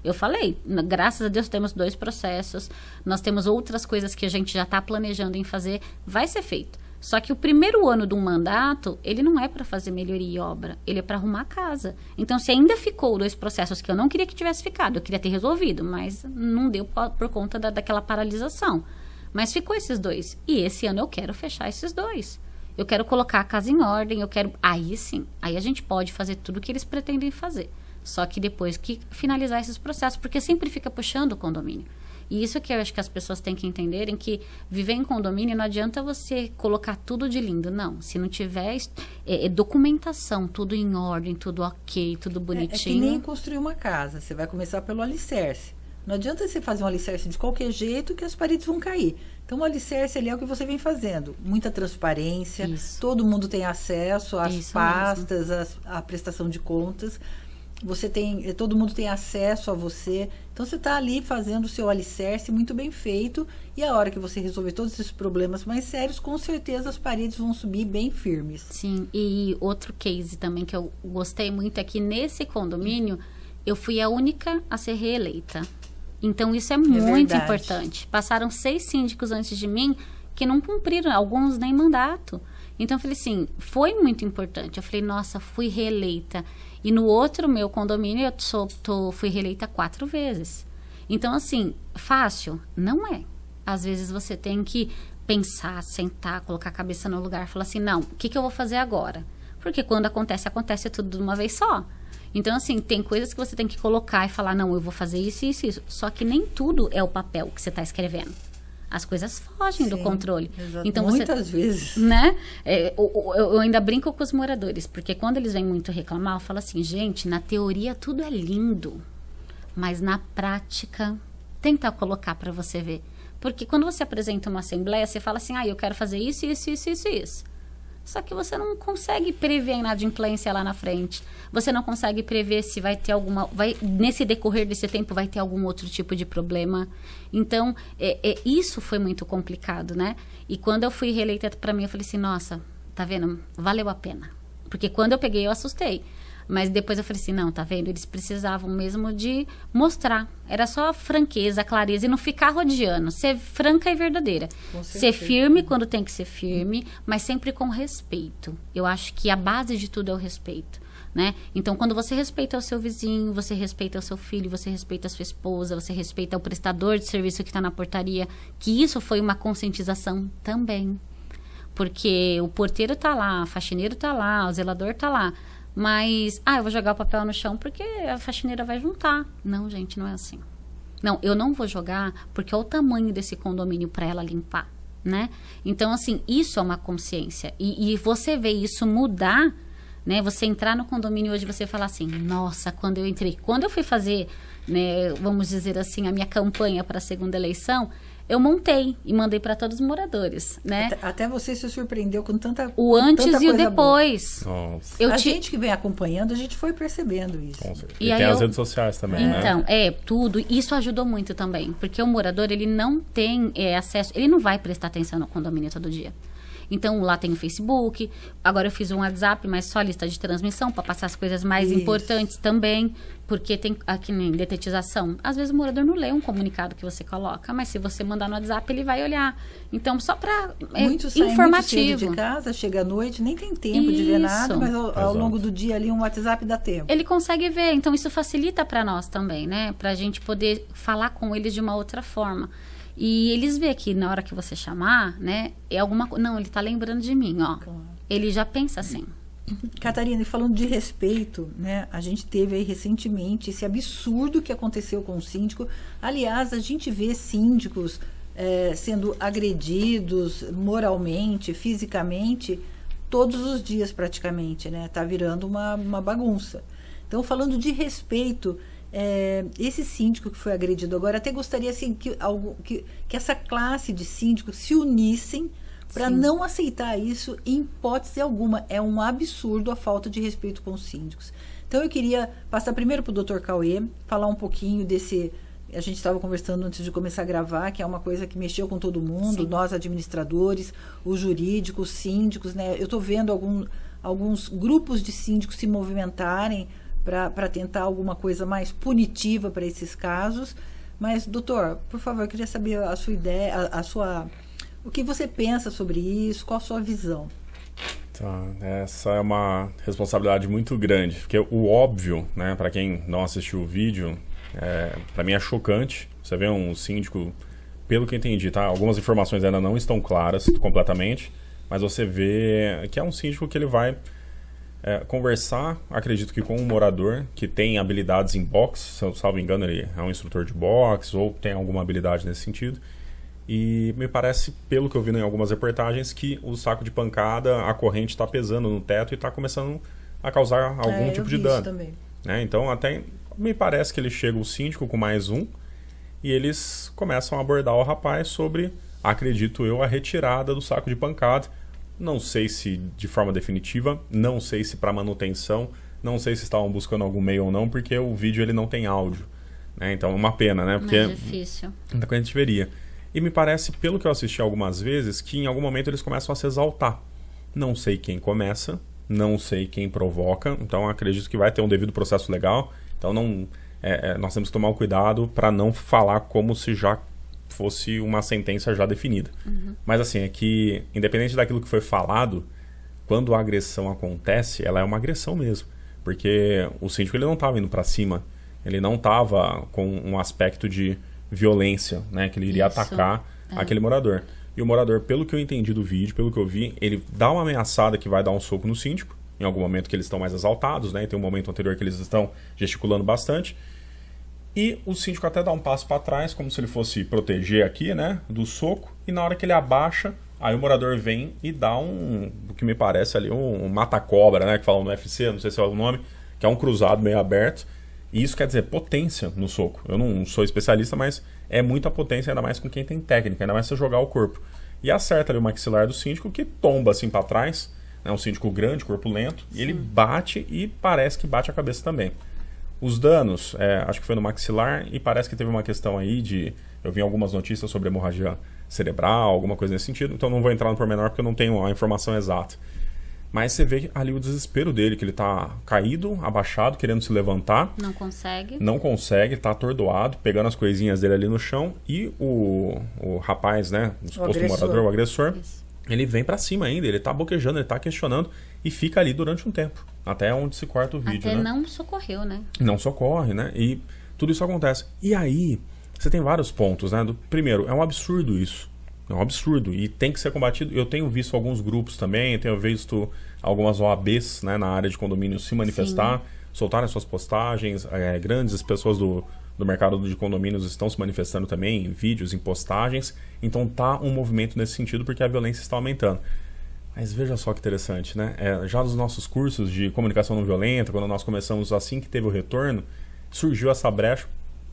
Eu falei, graças a Deus temos 2 processos, nós temos outras coisas que a gente já está planejando em fazer, vai ser feito. Só que o primeiro ano de um mandato, ele não é para fazer melhoria e obra, ele é para arrumar a casa. Então, se ainda ficou 2 processos que eu não queria que tivesse ficado, eu queria ter resolvido, mas não deu por conta daquela paralisação. Mas ficou esses 2. E esse ano eu quero fechar esses 2. Eu quero colocar a casa em ordem, aí sim, aí a gente pode fazer tudo o que eles pretendem fazer. Só que depois que finalizar esses processos, porque sempre fica puxando o condomínio. E isso que eu acho que as pessoas têm que entenderem, que viver em condomínio não adianta você colocar tudo de lindo, não. Se não tiver documentação, tudo em ordem, tudo ok, tudo bonitinho. É que nem construir uma casa, você vai começar pelo alicerce. Não adianta você fazer um alicerce de qualquer jeito que as paredes vão cair. Então, o alicerce ali é o que você vem fazendo. Muita transparência, Isso. todo mundo tem acesso às Isso pastas, à prestação de contas. Todo mundo tem acesso a você. Então, você está ali fazendo o seu alicerce muito bem feito. E a hora que você resolver todos esses problemas mais sérios, com certeza as paredes vão subir bem firmes. Sim, e outro case também que eu gostei muito é que nesse condomínio eu fui a única a ser reeleita. Então, isso é muito verdade. importante. Passaram 6 síndicos antes de mim que não cumpriram, alguns nem mandato. Então, eu falei assim, foi muito importante. Eu falei, nossa, fui reeleita. E no outro meu condomínio, fui reeleita 4 vezes. Então, assim, fácil? Não é. Às vezes você tem que pensar, sentar, colocar a cabeça no lugar, falar assim, não, o que eu vou fazer agora? Porque quando acontece tudo de uma vez só. Então, assim, tem coisas que você tem que colocar e falar, não, eu vou fazer isso, isso, isso. Só que nem tudo é o papel que você está escrevendo. As coisas fogem do controle. Então, muitas vezes. Né? Eu ainda brinco com os moradores, porque quando eles vêm muito reclamar, eu falo assim, gente, na teoria tudo é lindo, mas na prática, tenta colocar para você ver. Porque quando você apresenta uma assembleia, você fala assim, eu quero fazer isso, isso, isso, isso, isso. Só que você não consegue prever a inadimplência lá na frente. Você não consegue prever se vai ter nesse decorrer desse tempo, vai ter algum outro tipo de problema. Então, isso foi muito complicado, né? E quando eu fui reeleita, para mim, eu falei assim, nossa, tá vendo? Valeu a pena. Porque quando eu peguei, eu assustei. Mas depois eu falei assim, não, tá vendo? Eles precisavam mesmo de mostrar. Era só franqueza, clareza e não ficar rodeando. Ser franca e verdadeira. Ser firme quando tem que ser firme, mas sempre com respeito. Eu acho que a base de tudo é o respeito, né? Então, quando você respeita o seu vizinho, você respeita o seu filho, você respeita a sua esposa, você respeita o prestador de serviço que está na portaria, que isso foi uma conscientização também. Porque o porteiro tá lá, o faxineiro tá lá, o zelador tá lá. Mas, eu vou jogar o papel no chão porque a faxineira vai juntar. Não, gente, não é assim. Não, eu não vou jogar porque olha o tamanho desse condomínio para ela limpar, né? Então, assim, isso é uma consciência. E você vê isso mudar, né? Você entrar no condomínio hoje e você falar assim, nossa, quando eu fui fazer, né, vamos dizer assim, a minha campanha para a segunda eleição, eu montei e mandei para todos os moradores, né? Até você se surpreendeu com tanta o antes e o depois. Nossa. Gente que vem acompanhando, a gente foi percebendo isso. E tem as redes sociais também, né? Então, tudo. Isso ajudou muito também. Porque o morador, ele não tem acesso, ele não vai prestar atenção no condomínio todo dia. Então, lá tem o Facebook. Agora eu fiz um WhatsApp, mas só lista de transmissão, para passar as coisas mais importantes também. Porque tem aqui em detetização. Às vezes o morador não lê um comunicado que você coloca, mas se você mandar no WhatsApp, ele vai olhar. Então, só para informativo. Muito cedo de casa, chega à noite, nem tem tempo de ver nada, mas ao longo do dia ali um WhatsApp dá tempo. Ele consegue ver, então isso facilita para nós também, né? Para a gente poder falar com eles de uma outra forma. E eles veem que na hora que você chamar, né, é alguma coisa. Não, ele tá lembrando de mim, ó. Ele já pensa assim. Catarina, e falando de respeito, né, a gente teve aí recentemente esse absurdo que aconteceu com o síndico. Aliás, a gente vê síndicos sendo agredidos moralmente, fisicamente, todos os dias praticamente, né? Tá virando uma bagunça. Então, falando de respeito, esse síndico que foi agredido agora, até gostaria assim, que essa classe de síndicos se unissem para não aceitar isso em hipótese alguma. É um absurdo a falta de respeito com os síndicos. Então, eu queria passar primeiro para o Dr. Cauê, falar um pouquinho desse... A gente estava conversando antes de começar a gravar, que é uma coisa que mexeu com todo mundo, nós administradores, os jurídicos, os síndicos, né? Eu estou vendo alguns grupos de síndicos se movimentarem para tentar alguma coisa mais punitiva para esses casos. Mas, doutor, por favor, eu queria saber a sua ideia, o que você pensa sobre isso, qual a sua visão? Tá, essa é uma responsabilidade muito grande, porque o óbvio, né, para quem não assistiu o vídeo, para mim é chocante. Você vê um síndico, pelo que eu entendi, tá? Algumas informações ainda não estão claras completamente, mas você vê que é um síndico que ele vai conversar, acredito que com um morador que tem habilidades em boxe, se eu salvo engano ele é um instrutor de boxe ou tem alguma habilidade nesse sentido. E me parece, pelo que eu vi em algumas reportagens, que o saco de pancada, a corrente está pesando no teto e está começando a causar algum tipo de dano. Também. Né? Então, até me parece que ele chega o síndico com mais um e eles começam a abordar o rapaz sobre, acredito eu, a retirada do saco de pancada. Não sei se de forma definitiva, não sei se para manutenção, não sei se estavam buscando algum meio ou não, porque o vídeo ele não tem áudio. Né? Então, é uma pena, né? Porque é difícil. Muita coisa a gente veria. E me parece, pelo que eu assisti algumas vezes, que em algum momento eles começam a se exaltar. Não sei quem começa, não sei quem provoca, então acredito que vai ter um devido processo legal. Então nós temos que tomar um cuidado para não falar como se já fosse uma sentença já definida. Uhum. Mas assim, é que independente daquilo que foi falado, quando a agressão acontece, ela é uma agressão mesmo. Porque o síndico ele não estava indo para cima, ele não estava com um aspecto de violência, né, que ele iria atacar aquele morador. E o morador, pelo que eu entendi do vídeo, pelo que eu vi, ele dá uma ameaçada que vai dar um soco no síndico, em algum momento que eles estão mais exaltados, né, e tem um momento anterior que eles estão gesticulando bastante, e o síndico até dá um passo para trás, como se ele fosse proteger aqui, né, do soco, e na hora que ele abaixa, aí o morador vem e dá o que me parece ali, um mata-cobra, né, que falam no UFC, não sei se é o nome, que é um cruzado meio aberto. E isso quer dizer potência no soco. Eu não sou especialista, mas é muita potência, ainda mais com quem tem técnica, ainda mais se você jogar o corpo. E acerta ali o maxilar do síndico, que tomba assim para trás. É um síndico grande, corpulento, e ele bate e parece que bate a cabeça também. Os danos, acho que foi no maxilar, e parece que teve uma questão aí de... Eu vi algumas notícias sobre hemorragia cerebral, alguma coisa nesse sentido, então não vou entrar no pormenor porque eu não tenho a informação exata. Mas você vê ali o desespero dele, que ele tá caído, abaixado, querendo se levantar. Não consegue. Não consegue, tá atordoado, pegando as coisinhas dele ali no chão. E o rapaz, né, o suposto morador, o agressor, ele vem pra cima ainda, ele tá boquejando, ele tá questionando e fica ali durante um tempo. Até onde se corta o vídeo, até né? não socorreu, né? Não socorre, né? E tudo isso acontece. E aí, você tem vários pontos, né? Primeiro, é um absurdo isso. É um absurdo e tem que ser combatido. Eu tenho visto alguns grupos também, tenho visto algumas OABs, né, na área de condomínio se manifestar, soltarem suas postagens. Grandes pessoas do mercado de condomínios estão se manifestando também em vídeos, em postagens. Então tá um movimento nesse sentido porque a violência está aumentando. Mas veja só que interessante, né? Já nos nossos cursos de comunicação não violenta, quando nós começamos assim que teve o retorno, surgiu essa brecha.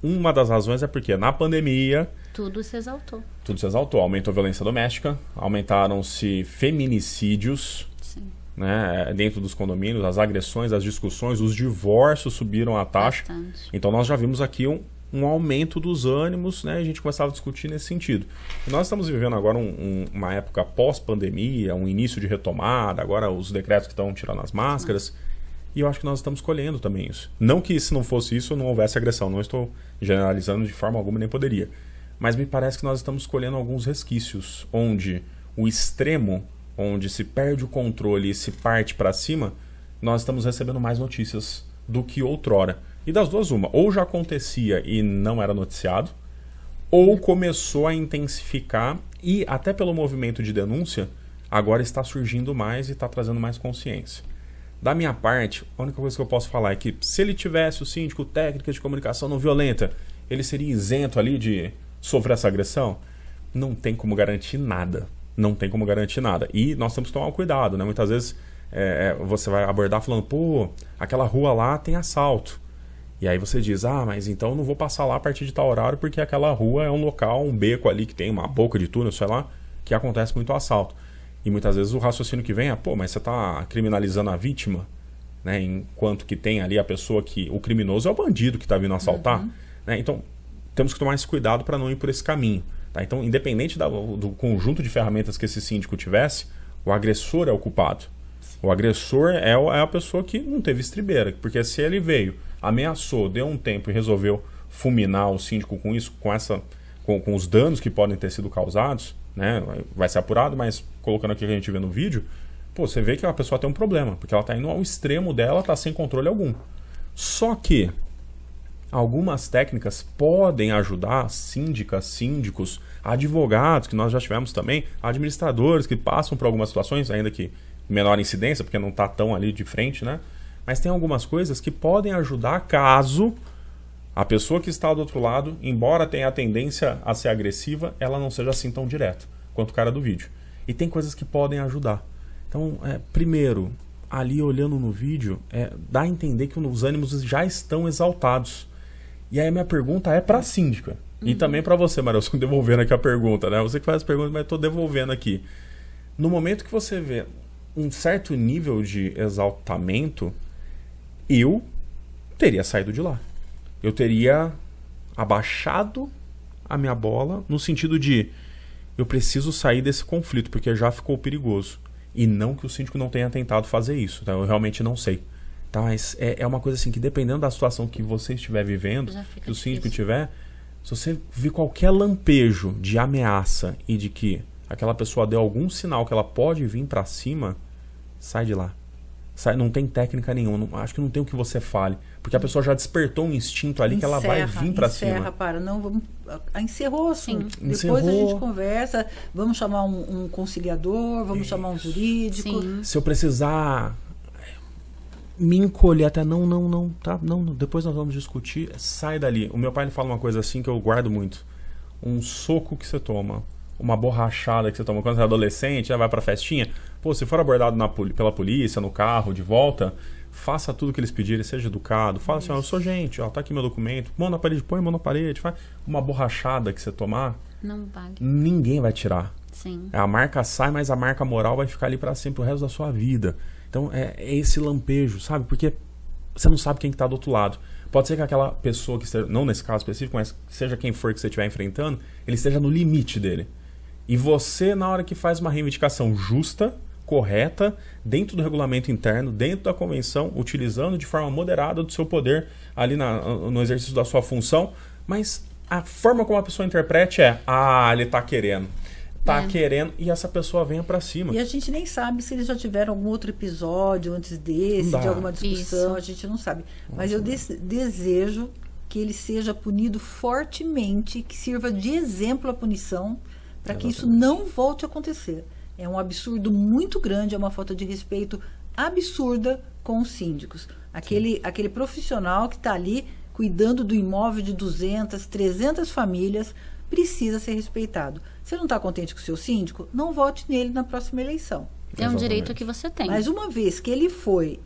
Uma das razões é porque na pandemia... Tudo se exaltou. Tudo se exaltou. Aumentou a violência doméstica, aumentaram-se feminicídios, né, dentro dos condomínios, as agressões, as discussões, os divórcios subiram a taxa. Bastante. Então nós já vimos aqui um aumento dos ânimos, né, a gente começava a discutir nesse sentido. E nós estamos vivendo agora uma época pós-pandemia, um início de retomada, agora os decretos que estão tirando as máscaras. E eu acho que nós estamos colhendo também isso. Não que se não fosse isso, não houvesse agressão. Não estou generalizando de forma alguma, nem poderia. Mas me parece que nós estamos colhendo alguns resquícios, onde o extremo, onde se perde o controle e se parte para cima, nós estamos recebendo mais notícias do que outrora. E das duas uma, ou já acontecia e não era noticiado, ou começou a intensificar e até pelo movimento de denúncia, agora está surgindo mais e está trazendo mais consciência. Da minha parte, a única coisa que eu posso falar é que se ele tivesse o síndico técnica de comunicação não violenta, ele seria isento ali de sofrer essa agressão? Não tem como garantir nada. Não tem como garantir nada. E nós temos que tomar cuidado, né? Muitas vezes você vai abordar falando, pô, aquela rua lá tem assalto. E aí você diz, mas então eu não vou passar lá a partir de tal horário porque aquela rua é um local, um beco ali que tem uma boca de túnel, sei lá, que acontece muito assalto. E muitas vezes o raciocínio que vem é, pô, mas você está criminalizando a vítima, né? Enquanto que tem ali a pessoa que... O criminoso é o bandido que está vindo assaltar. Né? Então, temos que tomar esse cuidado para não ir por esse caminho. Tá? Então, independente do conjunto de ferramentas que esse síndico tivesse, o agressor é o culpado. O agressor é a pessoa que não teve estribeira. Porque se ele veio, ameaçou, deu um tempo e resolveu fulminar o síndico com isso, com os danos que podem ter sido causados, né? Vai ser apurado, mas colocando aqui o que a gente vê no vídeo, pô, você vê que a pessoa tem um problema, porque ela está indo ao extremo dela, está sem controle algum. Só que algumas técnicas podem ajudar síndicas, síndicos, advogados, que nós já tivemos também, administradores que passam por algumas situações, ainda que menor incidência, porque não está tão ali de frente, né? Mas tem algumas coisas que podem ajudar caso a pessoa que está do outro lado, embora tenha a tendência a ser agressiva, ela não seja assim tão direta quanto o cara do vídeo. E tem coisas que podem ajudar. Então, primeiro, ali olhando no vídeo, dá a entender que os ânimos já estão exaltados. E aí a minha pergunta é para a síndica. E também para você, Maria, eu estou devolvendo aqui a pergunta, né? Você que faz as perguntas, mas eu estou devolvendo aqui. No momento que você vê um certo nível de exaltamento, eu teria saído de lá. Eu teria abaixado a minha bola no sentido de eu preciso sair desse conflito, porque já ficou perigoso. E não que o síndico não tenha tentado fazer isso, tá? Eu realmente não sei. Tá? Mas é uma coisa assim que dependendo da situação que você estiver vivendo, que o síndico tiver, se você vir qualquer lampejo de ameaça e de que aquela pessoa deu algum sinal que ela pode vir pra cima, sai de lá. Não tem técnica nenhuma. Acho que não tem o que você fale. Porque a pessoa já despertou um instinto ali que ela vai vir pra cima. Encerrou, assim. Depois a gente conversa, vamos chamar um conciliador, vamos chamar um jurídico. Sim. Se eu precisar me encolher até tá? Não, depois nós vamos discutir. Sai dali. O meu pai ele fala uma coisa assim que eu guardo muito. Um soco que você toma, uma borrachada que você toma quando você é adolescente, já vai pra festinha. Pô, se for abordado pela polícia, no carro, de volta, faça tudo que eles pedirem, seja educado. Fala assim, eu sou gente, tá aqui meu documento. Mão na parede, põe mão na parede. Faz uma borrachada que você tomar, não vale. Ninguém vai tirar. Sim. A marca sai, mas a marca moral vai ficar ali pra sempre, o resto da sua vida. Então, é esse lampejo, sabe? Porque você não sabe quem que tá do outro lado. Pode ser que aquela pessoa que esteja, não nesse caso específico, mas seja quem for que você estiver enfrentando, ele esteja no limite dele. E você, na hora que faz uma reivindicação justa, correta, dentro do regulamento interno, dentro da convenção, utilizando de forma moderada do seu poder ali no exercício da sua função, mas a forma como a pessoa interprete ele tá querendo. Querendo, e essa pessoa venha pra cima. E a gente nem sabe se eles já tiveram algum outro episódio antes desse, de alguma discussão, a gente não sabe. Mas eu desejo que ele seja punido fortemente, que sirva de exemplo a punição, para que isso não volte a acontecer. É um absurdo muito grande, é uma falta de respeito absurda com os síndicos. Aquele profissional que está ali cuidando do imóvel de 200, 300 famílias precisa ser respeitado. Você não está contente com o seu síndico? Não vote nele na próxima eleição. É um direito que você tem. Mas uma vez que ele foi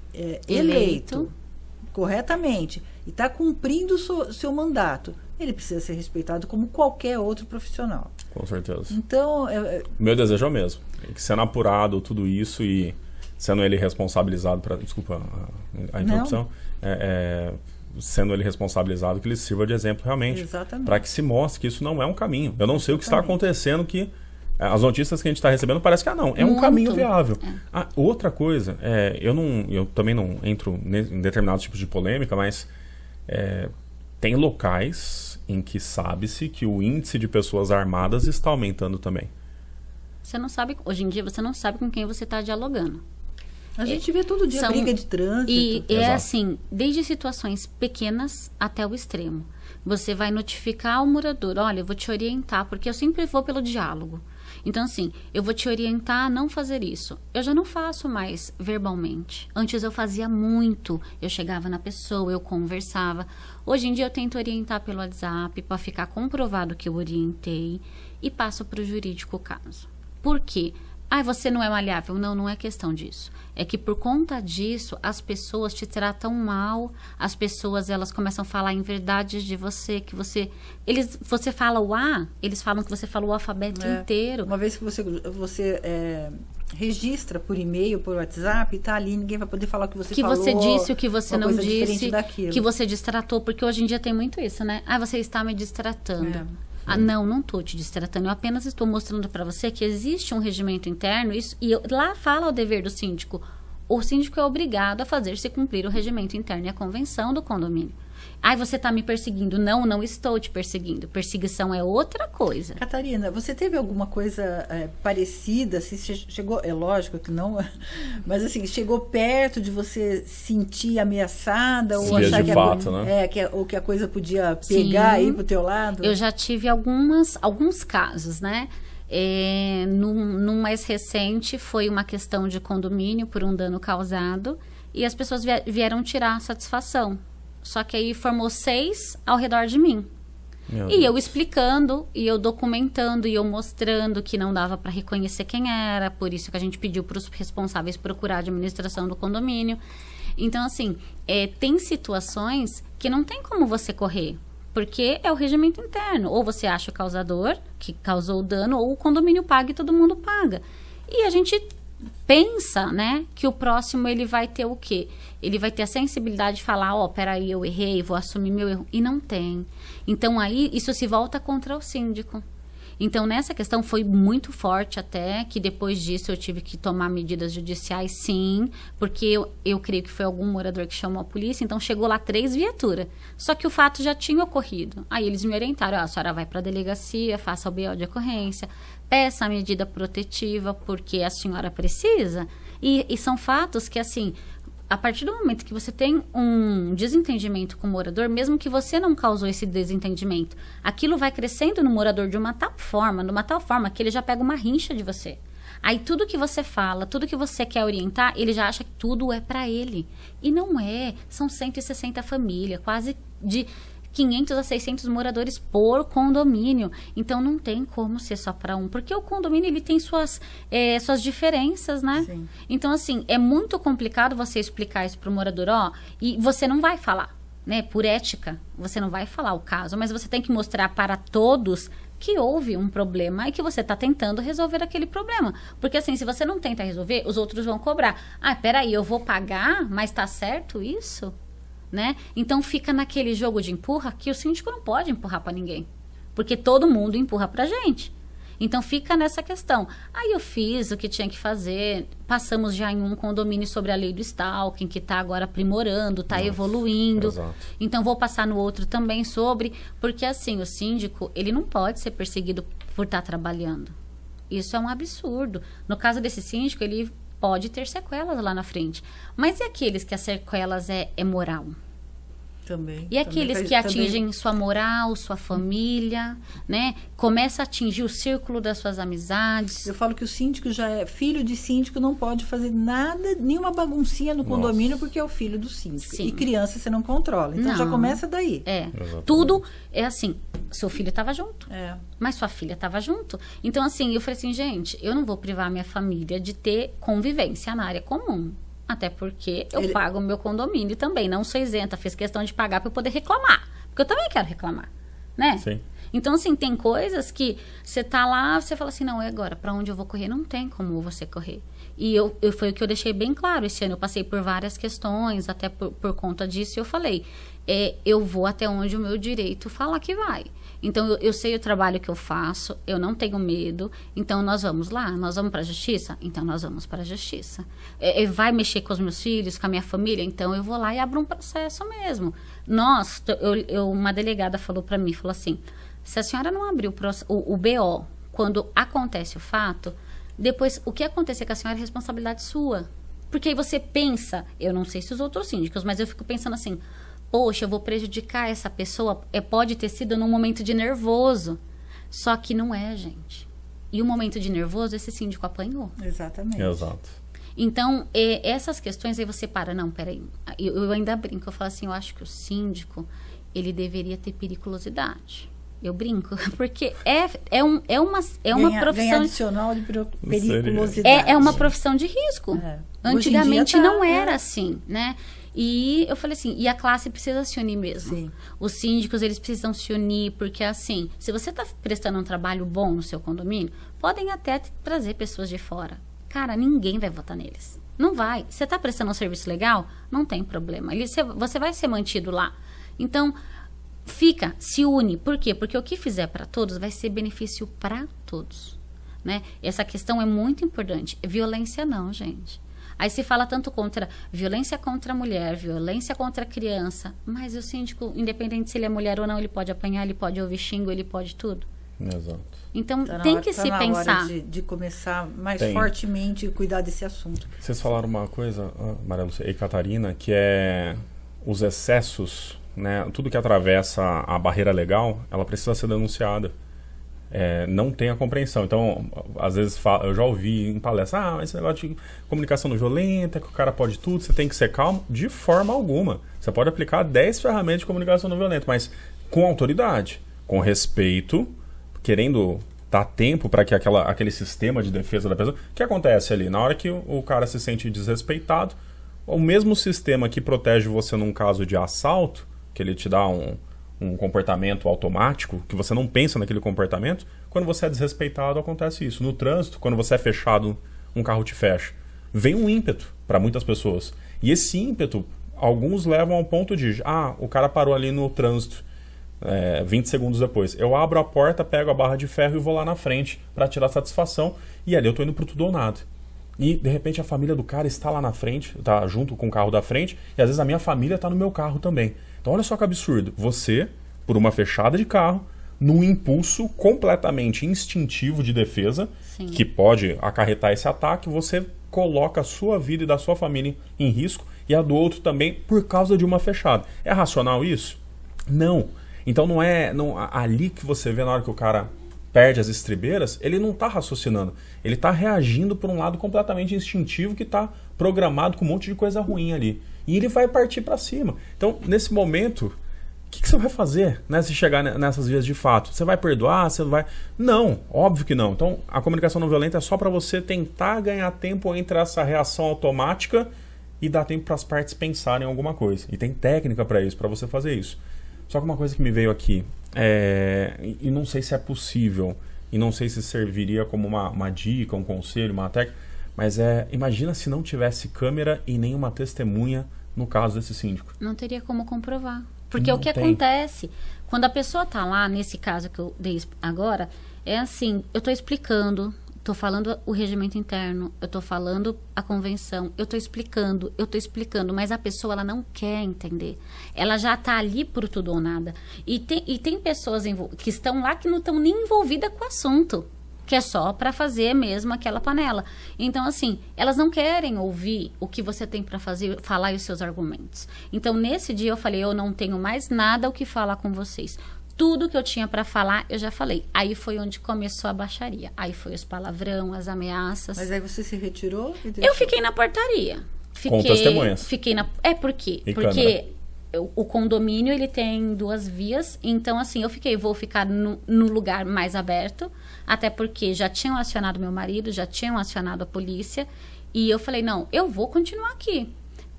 eleito corretamente e está cumprindo o seu mandato, ele precisa ser respeitado como qualquer outro profissional. Com certeza. Então... Meu desejo é o mesmo. Que sendo apurado tudo isso e sendo ele responsabilizado... Desculpa a interrupção. Sendo ele responsabilizado, que ele sirva de exemplo realmente. Para que se mostre que isso não é um caminho. Eu não sei o que está acontecendo, que as notícias que a gente está recebendo parece que não. É um caminho viável. Outra coisa, eu também não entro em determinados tipos de polêmica, mas tem locais em que sabe-se que o índice de pessoas armadas está aumentando também. Você não sabe, hoje em dia você não sabe com quem você está dialogando. A gente vê todo dia briga de trânsito. E é assim, desde situações pequenas até o extremo. Você vai notificar o morador, olha, eu vou te orientar, porque eu sempre vou pelo diálogo. Então, assim, eu vou te orientar a não fazer isso. Eu já não faço mais verbalmente. Antes eu fazia muito. Eu chegava na pessoa, eu conversava. Hoje em dia eu tento orientar pelo WhatsApp para ficar comprovado que eu orientei e passo para o jurídico o caso. Por quê? Ah, você não é maleável. Não, não é questão disso. É que por conta disso, as pessoas te tratam mal, as pessoas, elas começam a falar em verdades de você, que você fala o A, eles falam que você falou o alfabeto inteiro. Uma vez que você registra por e-mail, por WhatsApp, tá ali, ninguém vai poder falar o que você falou. Que você disse, o que você não disse, que você distratou, porque hoje em dia tem muito isso, né? Ah, você está me distratando. Ah, não estou te distratando, eu apenas estou mostrando para você que existe um regimento interno lá fala o dever do síndico. O síndico é obrigado a fazer-se cumprir o regimento interno e a convenção do condomínio. Ai, você está me perseguindo. Não, não estou te perseguindo. Perseguição é outra coisa. Catarina, você teve alguma coisa parecida? Se chegou, é lógico que não, mas assim, chegou perto de você sentir ameaçada? Ou achar que fato, né? ou que a coisa podia pegar aí pro teu lado? Eu já tive alguns casos, né? No mais recente foi uma questão de condomínio por um dano causado e as pessoas vieram tirar a satisfação. Só que aí formou 6 ao redor de mim. E eu explicando, e eu documentando, e eu mostrando que não dava para reconhecer quem era. Por isso que a gente pediu para os responsáveis procurar a administração do condomínio. Então, assim, tem situações que não tem como você correr. Porque é o regimento interno. Ou você acha o causador, que causou o dano, ou o condomínio paga e todo mundo paga. E a gente pensa, né, que o próximo ele vai ter o quê? Ele vai ter a sensibilidade de falar, peraí, eu errei, vou assumir meu erro. E não tem. Então, aí, isso se volta contra o síndico. Então, nessa questão foi muito forte até, que depois disso eu tive que tomar medidas judiciais, sim, porque eu creio que foi algum morador que chamou a polícia, então chegou lá 3 viaturas. Só que o fato já tinha ocorrido. Aí eles me orientaram, a senhora vai para a delegacia, faça o BO de ocorrência, peça a medida protetiva, porque a senhora precisa. E são fatos que, assim, a partir do momento que você tem um desentendimento com o morador, mesmo que você não causou esse desentendimento, aquilo vai crescendo no morador de uma tal forma que ele já pega uma rincha de você. Aí tudo que você fala, tudo que você quer orientar, ele já acha que tudo é para ele. E não é. São 160 famílias, quase de 500 a 600 moradores por condomínio. Então, não tem como ser só para um. Porque o condomínio, ele tem suas diferenças, né? Sim. Então, assim, é muito complicado você explicar isso para o morador. E você não vai falar, né? Por ética, você não vai falar o caso. Mas você tem que mostrar para todos que houve um problema e que você está tentando resolver aquele problema. Porque, assim, se você não tenta resolver, os outros vão cobrar. Ah, peraí, eu vou pagar, mas tá certo isso? Né? Então fica naquele jogo de empurra que o síndico não pode empurrar para ninguém, porque todo mundo empurra pra gente. Então fica nessa questão. Aí eu fiz o que tinha que fazer, passamos já em um condomínio sobre a lei do stalking, que está agora aprimorando, está evoluindo. Exato. Então vou passar no outro também porque assim, o síndico, ele não pode ser perseguido por estar trabalhando. Isso é um absurdo. No caso desse síndico, ele pode ter sequelas lá na frente. Mas e aqueles que as sequelas é moral? Também. E aqueles que atingem sua moral, sua família, né? Começa a atingir o círculo das suas amizades. Eu falo que o síndico já é filho de síndico, não pode fazer nada, nenhuma baguncinha no condomínio, porque é o filho do síndico. Sim. E criança você não controla. Então já começa daí. Exatamente. Tudo é assim. Seu filho estava junto. Mas sua filha estava junto. Então, assim, eu falei assim, gente, eu não vou privar minha família de ter convivência na área comum. Até porque eu pago o meu condomínio também. Não sou isenta. Fiz questão de pagar para eu poder reclamar. Porque eu também quero reclamar, né? Sim. Então, assim, tem coisas que você tá lá, você fala assim, não, é agora, para onde eu vou correr? Não tem como você correr. E foi o que eu deixei bem claro esse ano. Eu passei por várias questões, até por conta disso, eu falei, eu vou até onde o meu direito fala que vai. Então, eu sei o trabalho que eu faço, eu não tenho medo, então nós vamos lá, nós vamos para a justiça? Então, nós vamos para a justiça. Vai mexer com os meus filhos, com a minha família? Então, eu vou lá e abro um processo mesmo. Uma delegada falou para mim, falou assim, se a senhora não abrir o BO quando acontece o fato, depois, o que acontecer com a senhora é responsabilidade sua. Porque aí você pensa, eu não sei se os outros síndicos, mas eu fico pensando assim, poxa, eu vou prejudicar essa pessoa. Pode ter sido num momento de nervoso. Só que não é, gente. E o momento de nervoso, esse síndico apanhou. Exatamente. Exato. Então, essas questões aí você para. Não, peraí. Eu ainda brinco. Eu falo assim, eu acho que o síndico, ele deveria ter periculosidade. Eu brinco. Porque é uma profissão... Ganha adicional de periculosidade. É uma profissão de risco. Antigamente não era assim, né? E eu falei assim, e a classe precisa se unir mesmo. Sim. Os síndicos, eles precisam se unir, porque assim, se você está prestando um trabalho bom no seu condomínio, podem até trazer pessoas de fora. Cara, ninguém vai votar neles. Não vai. Você está prestando um serviço legal? Não tem problema. Você vai ser mantido lá. Então, se une. Por quê? Porque o que fizer para todos vai ser benefício para todos. Né? Essa questão é muito importante. Violência não, gente. Aí se fala tanto contra violência contra a mulher, violência contra a criança, mas o síndico, independente se ele é mulher ou não, ele pode apanhar, ele pode ouvir xingo, ele pode tudo. Exato. Então tem que se pensar. Hora de começar mais fortemente e cuidar desse assunto. Vocês falaram uma coisa, Maria Lúcia e Catarina, que é os excessos, né? Tudo que atravessa a barreira legal, ela precisa ser denunciada. Não tem a compreensão. Então, às vezes eu já ouvi em palestra, esse negócio de comunicação não violenta, que o cara pode tudo, você tem que ser calmo. De forma alguma. Você pode aplicar 10 ferramentas de comunicação não violenta, mas com autoridade, com respeito, querendo dar tempo para que aquele sistema de defesa da pessoa... O que acontece ali? Na hora que o cara se sente desrespeitado, o mesmo sistema que protege você num caso de assalto, que ele te dá um comportamento automático, que você não pensa naquele comportamento, quando você é desrespeitado, acontece isso. No trânsito, quando você é fechado, um carro te fecha. Vem um ímpeto para muitas pessoas. E esse ímpeto, alguns levam ao ponto de, o cara parou ali no trânsito, 20 segundos depois. Eu abro a porta, pego a barra de ferro e vou lá na frente para tirar satisfação. E ali eu tô indo pro tudo ou nada. E, de repente, a família do cara está lá na frente, tá junto com o carro da frente, e às vezes a minha família tá no meu carro também. Então, olha só que absurdo. Você, por uma fechada de carro, num impulso completamente instintivo de defesa, Sim. que pode acarretar esse ataque, você coloca a sua vida e da sua família em risco e a do outro também por causa de uma fechada. É racional isso? Não. Então, não ali que você vê na hora que o cara perde as estribeiras, ele não está raciocinando. Ele está reagindo por um lado completamente instintivo que está programado com um monte de coisa ruim ali. E ele vai partir para cima. Então, nesse momento, o que você vai fazer, né, se chegar nessas vias de fato? Você vai perdoar? Você vai... Não, óbvio que não. Então, a comunicação não violenta é só para você tentar ganhar tempo entre essa reação automática e dar tempo para as partes pensarem em alguma coisa. E tem técnica para isso, para você fazer isso. Só que uma coisa que me veio aqui, e não sei se é possível, e não sei se serviria como uma dica, um conselho, uma técnica, mas imagina se não tivesse câmera e nenhuma testemunha no caso desse síndico. Não teria como comprovar. Porque o que acontece, quando a pessoa tá lá, nesse caso que eu dei agora, é assim, eu tô explicando, tô falando o regimento interno, eu tô falando a convenção, eu tô explicando, mas a pessoa, ela não quer entender. Ela já tá ali por tudo ou nada. E tem pessoas que estão lá que não estão nem envolvidas com o assunto, que é só para fazer mesmo aquela panela. Então, assim, elas não querem ouvir o que você tem para falar e os seus argumentos. Então, nesse dia eu falei, eu não tenho mais nada o que falar com vocês. Tudo que eu tinha para falar, eu já falei. Aí foi onde começou a baixaria. Aí foi os palavrão, as ameaças. Mas aí você se retirou? Eu fiquei na portaria. Com testemunhas? Por quê? E porque câmera. O condomínio, ele tem 2 vias. Então, assim, vou ficar no lugar mais aberto. Até porque já tinham acionado meu marido, já tinham acionado a polícia. E eu falei, não, eu vou continuar aqui.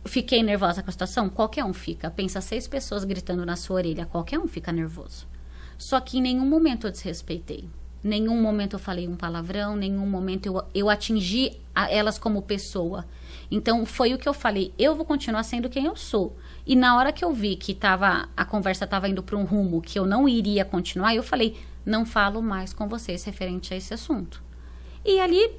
Fiquei nervosa com a situação? Qualquer um fica. Pensa 6 pessoas gritando na sua orelha. Qualquer um fica nervoso. Só que em nenhum momento eu desrespeitei. Nenhum momento eu falei um palavrão. Nenhum momento eu atingi elas como pessoa. Então, foi o que eu falei. Eu vou continuar sendo quem eu sou. E na hora que eu vi que a conversa estava indo para um rumo que eu não iria continuar, eu falei, não falo mais com vocês referente a esse assunto. E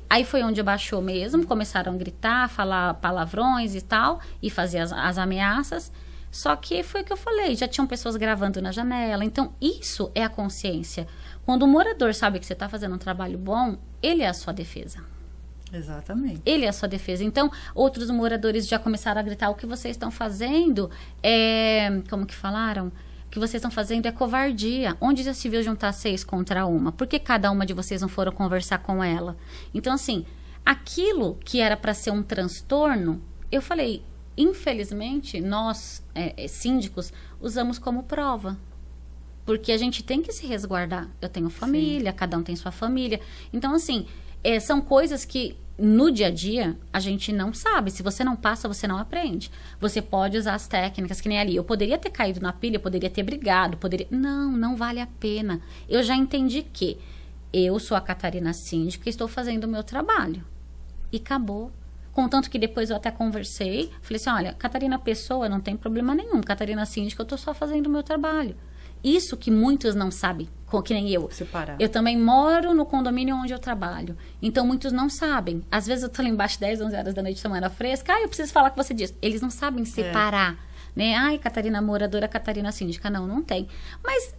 aí foi onde baixou mesmo, começaram a gritar, falar palavrões e tal, e fazer as ameaças. Só que foi o que eu falei, já tinham pessoas gravando na janela. Então, isso é a consciência. Quando o morador sabe que você está fazendo um trabalho bom, ele é a sua defesa. Exatamente. Ele é a sua defesa. Então, outros moradores já começaram a gritar: o que vocês estão fazendo como que falaram? O que vocês estão fazendo é covardia. Onde já se viu juntar 6 contra 1? Por que cada uma de vocês não foram conversar com ela? Então, assim, aquilo que era para ser um transtorno, eu falei, infelizmente, nós, síndicos, usamos como prova. Porque a gente tem que se resguardar. Eu tenho família, cada um tem sua família. Então, assim, são coisas que no dia a dia a gente não sabe. Se você não passa, você não aprende. Você pode usar as técnicas, que nem ali. Eu poderia ter caído na pilha, eu poderia ter brigado, não vale a pena. Eu já entendi que eu sou a Catarina síndica e estou fazendo o meu trabalho. E acabou. Contanto que depois eu até conversei, falei assim, olha, Catarina pessoa não tem problema nenhum. Catarina síndica, eu estou só fazendo o meu trabalho. Isso que muitos não sabem, que nem eu. Separar. Eu também moro no condomínio onde eu trabalho. Então, muitos não sabem. Às vezes eu tô lá embaixo 10, 11 horas da noite tomando a fresca. Eu preciso falar com você disso. Eles não sabem separar. Né? Ai, Catarina moradora, Catarina síndica. Não tem. Mas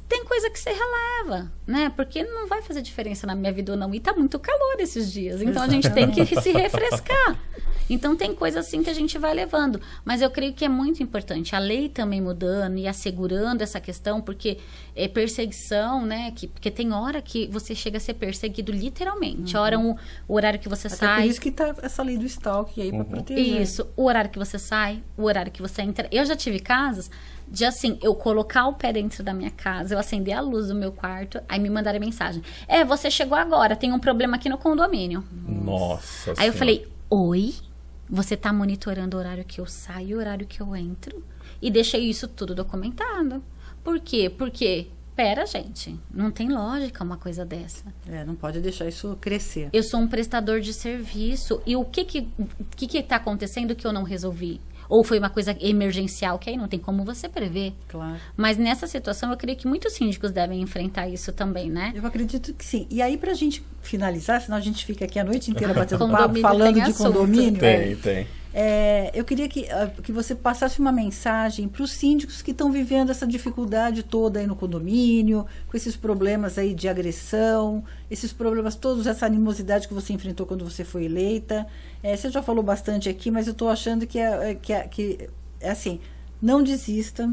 tem coisa que você releva, né? Porque não vai fazer diferença na minha vida ou não. E tá muito calor esses dias. Então, a gente tem que se refrescar. Então, tem coisa assim que a gente vai levando. Mas eu creio que é muito importante. A lei também mudando e assegurando essa questão, porque é perseguição, né? Porque tem hora que você chega a ser perseguido literalmente. Hora o horário que você sai. Por isso que tá essa lei do stalking aí para proteger. Isso. O horário que você sai, o horário que você entra. Eu já tive casos de, assim, eu colocar o pé dentro da minha casa, eu acender a luz do meu quarto, aí me mandaram mensagem. Você chegou agora, tem um problema aqui no condomínio. Nossa Aí eu falei, oi? Você tá monitorando o horário que eu saio, o horário que eu entro? E deixei isso tudo documentado. Por quê? Porque, pera, gente, não tem lógica uma coisa dessa. Não pode deixar isso crescer. Eu sou um prestador de serviço. E o que tá acontecendo que eu não resolvi? Ou foi uma coisa emergencial, que aí não tem como você prever. Claro. Mas nessa situação, eu creio que muitos síndicos devem enfrentar isso também, né? Eu acredito que sim. E aí, pra gente finalizar, senão a gente fica aqui a noite inteira batendo papo, Condomínio falando tem de assunto. condomínio. Tem. Eu queria que você passasse uma mensagem para os síndicos que estão vivendo essa dificuldade toda aí no condomínio, com esses problemas aí de agressão, esses problemas todos, essa animosidade que você enfrentou quando você foi eleita. Você já falou bastante aqui, mas eu estou achando que é assim, não desista.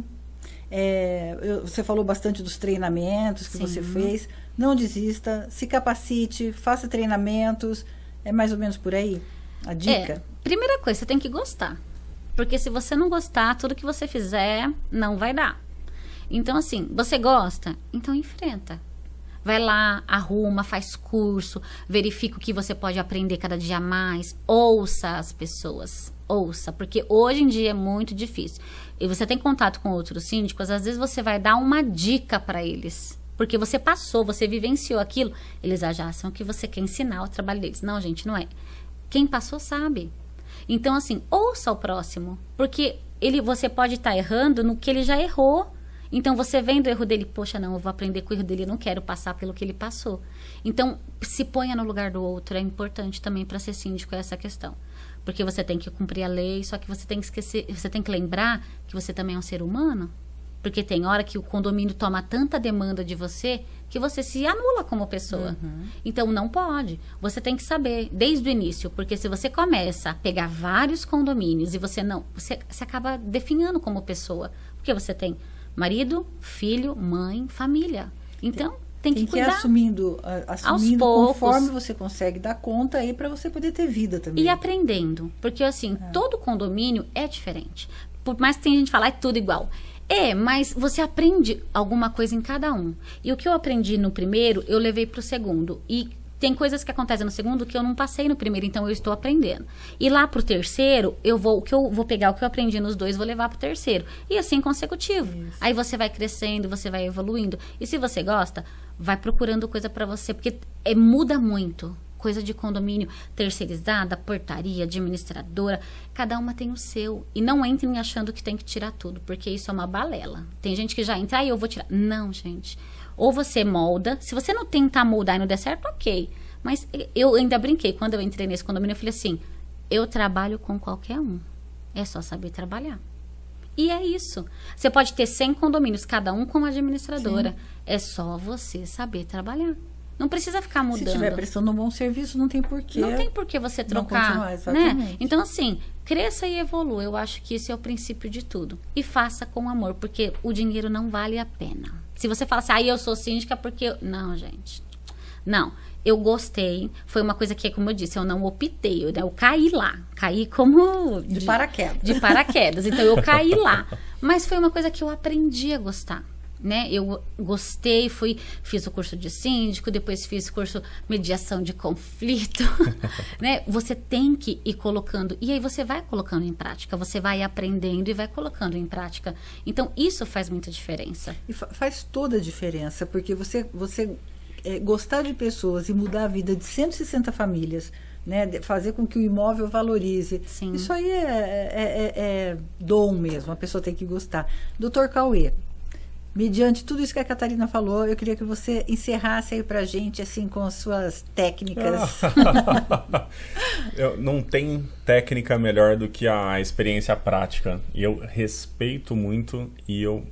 Você falou bastante dos treinamentos que você fez. Não desista, se capacite, faça treinamentos. É mais ou menos por aí a dica? Primeira coisa, você tem que gostar. Porque se você não gostar, tudo que você fizer não vai dar. Então, assim, você gosta? Então, enfrenta. Vai lá, arruma, faz curso, verifica o que você pode aprender cada dia mais. Ouça as pessoas. Ouça, porque hoje em dia é muito difícil. E você tem contato com outros síndicos, às vezes você vai dar uma dica para eles. Porque você passou, você vivenciou aquilo. Eles já acham que você quer ensinar o trabalho deles. Não, gente, não é. Quem passou sabe. Então, assim, ouça o próximo. Porque você pode estar errando no que ele já errou. Então, você vendo o erro dele, poxa, não, eu vou aprender com o erro dele, eu não quero passar pelo que ele passou. Então, se ponha no lugar do outro, é importante também para ser síndico essa questão. Porque você tem que cumprir a lei, só que você tem que esquecer, você tem que lembrar que você também é um ser humano. Porque tem hora que o condomínio toma tanta demanda de você que você se anula como pessoa. Então, não pode. Você tem que saber desde o início. Porque se você começa a pegar vários condomínios e você não... Você acaba definhando como pessoa. Porque você tem marido, filho, mãe, família. Então, tem que cuidar. Assumindo aos poucos, conforme você consegue dar conta aí para você poder ter vida também. E aprendendo. Porque, assim, todo condomínio é diferente. Por mais que tenha gente falar, é tudo igual. Mas você aprende alguma coisa em cada um. E o que eu aprendi no primeiro, eu levei para o segundo. E tem coisas que acontecem no segundo que eu não passei no primeiro, então eu estou aprendendo. E lá pro terceiro, eu vou pegar o que eu aprendi nos dois, vou levar pro terceiro. E assim consecutivo. Isso. Aí você vai crescendo, você vai evoluindo. E se você gosta, vai procurando coisa para você, porque muda muito. Coisa de condomínio terceirizada, portaria, administradora, cada uma tem o seu. E não entrem achando que tem que tirar tudo, porque isso é uma balela. Tem gente que já entra, eu vou tirar. Não, gente. Ou você molda, se você não tentar moldar e não der certo, ok. Mas eu ainda brinquei, quando eu entrei nesse condomínio, eu falei assim, eu trabalho com qualquer um. É só saber trabalhar. E é isso. Você pode ter 100 condomínios, cada um com uma administradora. Sim. É só você saber trabalhar. Não precisa ficar mudando. Se estiver prestando um bom serviço, não tem porquê. Não tem por que você trocar, né? Então, assim, cresça e evolua. Eu acho que esse é o princípio de tudo. E faça com amor, porque o dinheiro não vale a pena. Se você fala assim, eu sou síndica porque... Não, gente. Não. Eu gostei. Foi uma coisa que, como eu disse, eu não optei. Eu caí lá. Caí como... De paraquedas. De paraquedas. Então, eu caí lá. Mas foi uma coisa que eu aprendi a gostar. Né? Eu gostei, fiz o curso de síndico, depois fiz curso mediação de conflito, né? Você tem que ir colocando, e aí você vai colocando em prática, você vai aprendendo e vai colocando em prática. Então, isso faz muita diferença. E faz toda a diferença, porque você gostar de pessoas e mudar a vida de 160 famílias, né? Fazer com que o imóvel valorize. Sim. Isso aí é dom mesmo, a pessoa tem que gostar. Doutor Cauê, mediante tudo isso que a Catarina falou, eu queria que você encerrasse aí pra gente, assim, com as suas técnicas. Não tem técnica melhor do que a experiência prática. E eu respeito muito e eu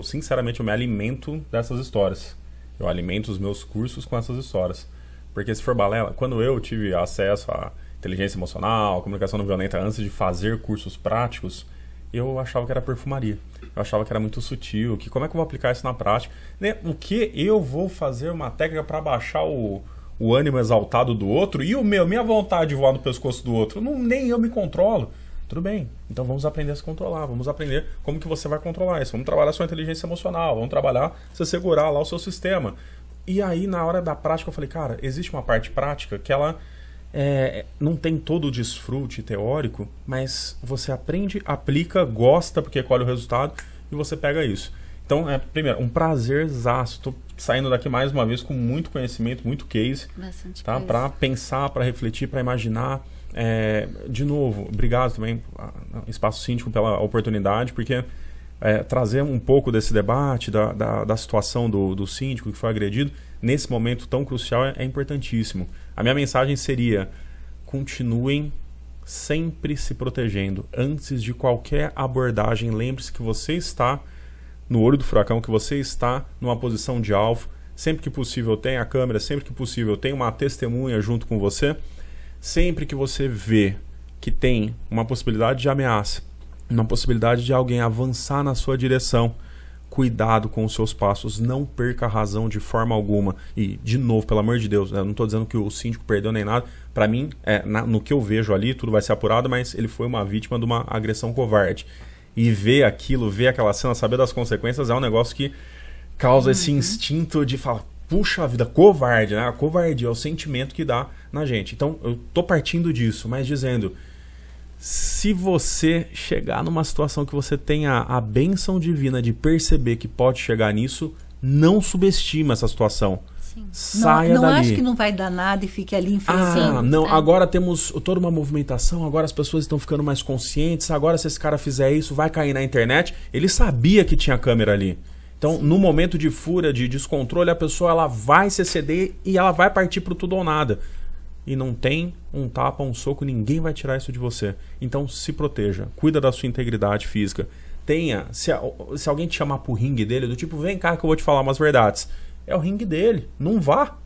sinceramente, eu me alimento dessas histórias. Eu alimento os meus cursos com essas histórias. Porque se for balela, quando eu tive acesso à inteligência emocional, comunicação não violenta, antes de fazer cursos práticos, eu achava que era perfumaria. Eu achava que era muito sutil, que como é que eu vou aplicar isso na prática? Né? O que eu vou fazer uma técnica para baixar o ânimo exaltado do outro e minha vontade de voar no pescoço do outro? Nem eu me controlo. Tudo bem, então vamos aprender a se controlar, vamos aprender como que você vai controlar isso, vamos trabalhar sua inteligência emocional, vamos trabalhar você segurar lá o seu sistema. E aí, na hora da prática, eu falei, cara, existe uma parte prática que ela não tem todo o desfrute teórico, mas você aprende, aplica, gosta porque colhe o resultado e você pega isso. Então, primeiro, um prazerzaço. Estou saindo daqui mais uma vez com muito conhecimento, muito case, tá? Para pensar, para refletir, para imaginar. De novo, obrigado também, Espaço Síndico, pela oportunidade, porque trazer um pouco desse debate da situação do síndico que foi agredido nesse momento tão crucial é importantíssimo. A minha mensagem seria: continuem sempre se protegendo. Antes de qualquer abordagem, lembre-se que você está no olho do furacão, que você está numa posição de alvo. Sempre que possível, tenha a câmera, sempre que possível, tenha uma testemunha junto com você. Sempre que você vê que tem uma possibilidade de ameaça, uma possibilidade de alguém avançar na sua direção, cuidado com os seus passos, não perca a razão de forma alguma. E, de novo, pelo amor de Deus, eu não estou dizendo que o síndico perdeu nem nada. Para mim, no que eu vejo ali, tudo vai ser apurado, mas ele foi uma vítima de uma agressão covarde. E ver aquilo, ver aquela cena, saber das consequências, é um negócio que causa esse instinto de falar, puxa vida, covarde, né? A covardia é o sentimento que dá na gente. Então, eu tô partindo disso, mas dizendo, se você chegar numa situação que você tenha a bênção divina de perceber que pode chegar nisso, não subestima essa situação. Sim. Saia não dali. acho que não vai dar nada e fique ali em frente. Agora temos toda uma movimentação, agora as pessoas estão ficando mais conscientes, agora se esse cara fizer isso, vai cair na internet. Ele sabia que tinha câmera ali. Então, no momento de fúria, de descontrole, a pessoa ela vai se exceder e ela vai partir pro tudo ou nada. E não tem um tapa, um soco, ninguém vai tirar isso de você. Então, se proteja. Cuida da sua integridade física. Se alguém te chamar pro ringue dele, do tipo, vem cá que eu vou te falar umas verdades. É o ringue dele. Não vá.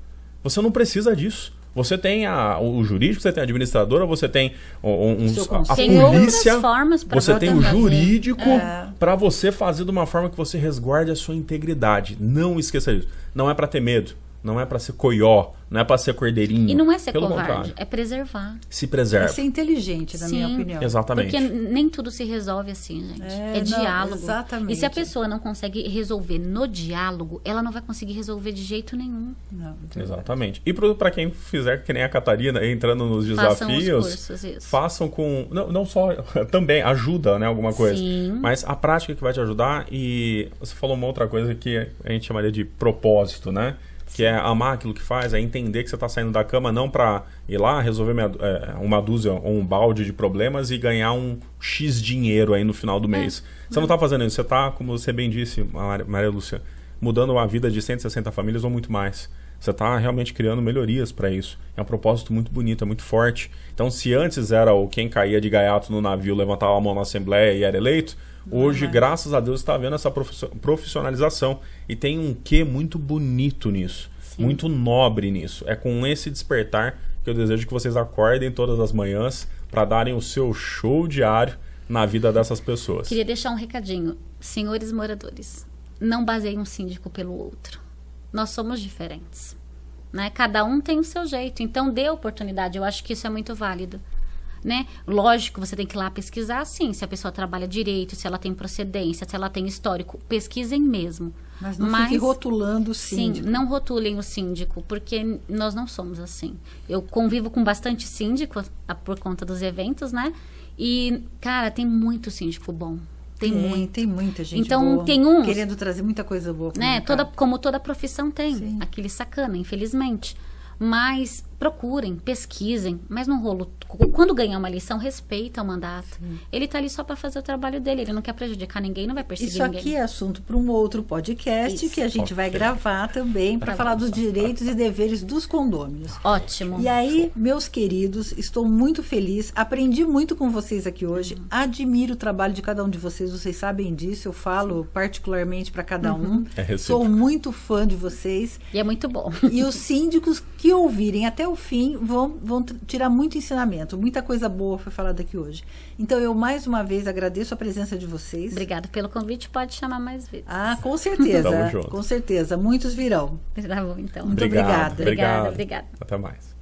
Você não precisa disso. Você tem o jurídico, você tem a administradora, você tem a tem polícia, outras formas pra você tem o fazer. jurídico para você fazer de uma forma que você resguarde a sua integridade. Não esqueça disso. Não é para ter medo, não é para ser coió, não é para ser cordeirinho. E não é ser Pelo covarde, contrário. é preservar. Se preserva. É ser inteligente, na minha opinião. Exatamente. Porque nem tudo se resolve assim, gente. É diálogo. Exatamente. E se a pessoa não consegue resolver no diálogo, ela não vai conseguir resolver de jeito nenhum. Não. Exatamente. E para quem fizer que nem a Catarina, entrando nos Façam desafios, os cursos, isso. façam com... Não só... Também ajuda, né? Alguma coisa. Sim. Mas a prática que vai te ajudar. E você falou uma outra coisa que a gente chamaria de propósito, né? Que é amar aquilo que faz, é entender que você está saindo da cama não para ir lá resolver uma dúzia ou um balde de problemas e ganhar um X dinheiro aí no final do mês. Você não está fazendo isso, você está, como você bem disse, Maria Lúcia, mudando a vida de 160 famílias ou muito mais. Você está realmente criando melhorias para isso. É um propósito muito bonito, é muito forte. Então, se antes era o quem caía de gaiato no navio, levantava a mão na Assembleia e era eleito, hoje, graças a Deus, está vendo essa profissionalização. E tem um quê muito bonito nisso, muito nobre nisso. É com esse despertar que eu desejo que vocês acordem todas as manhãs para darem o seu show diário na vida dessas pessoas. Queria deixar um recadinho. Senhores moradores, não baseiem um síndico pelo outro. Nós somos diferentes, né? Cada um tem o seu jeito, então dê oportunidade. Eu acho que isso é muito válido, né? Lógico, você tem que ir lá pesquisar, sim, se a pessoa trabalha direito, se ela tem procedência, se ela tem histórico. Pesquisem mesmo. Mas não fique rotulando o síndico. Sim, não rotulem o síndico, porque nós não somos assim. Eu convivo com bastante síndico por conta dos eventos, né? E, cara, tem muito síndico bom. Tem muita gente então, boa, tem uns querendo trazer muita coisa boa. Né? Como toda profissão tem. Sim. Aquele sacana, infelizmente. Mas procurem, pesquisem, mas não rolo. Quando ganhar uma lição, respeita o mandato. Sim. Ele tá ali só para fazer o trabalho dele. Ele não quer prejudicar ninguém, não vai perseguir ninguém. Isso aqui é assunto para um outro podcast que a gente vai gravar também para falar dos direitos e deveres dos condôminos. Ótimo. E aí, meus queridos, estou muito feliz. Aprendi muito com vocês aqui hoje. Admiro o trabalho de cada um de vocês. Vocês sabem disso. Eu falo particularmente para cada um. Sou muito fã de vocês. E é muito bom. E os síndicos que ouvirem até o fim vão tirar muito ensinamento. Muita coisa boa foi falada aqui hoje. Então, eu mais uma vez agradeço a presença de vocês. Obrigada pelo convite. Pode chamar mais vezes. Ah, com certeza. Tamo junto. Com certeza. Muitos virão. Tá bom, então. Muito obrigada. Obrigada. Até mais.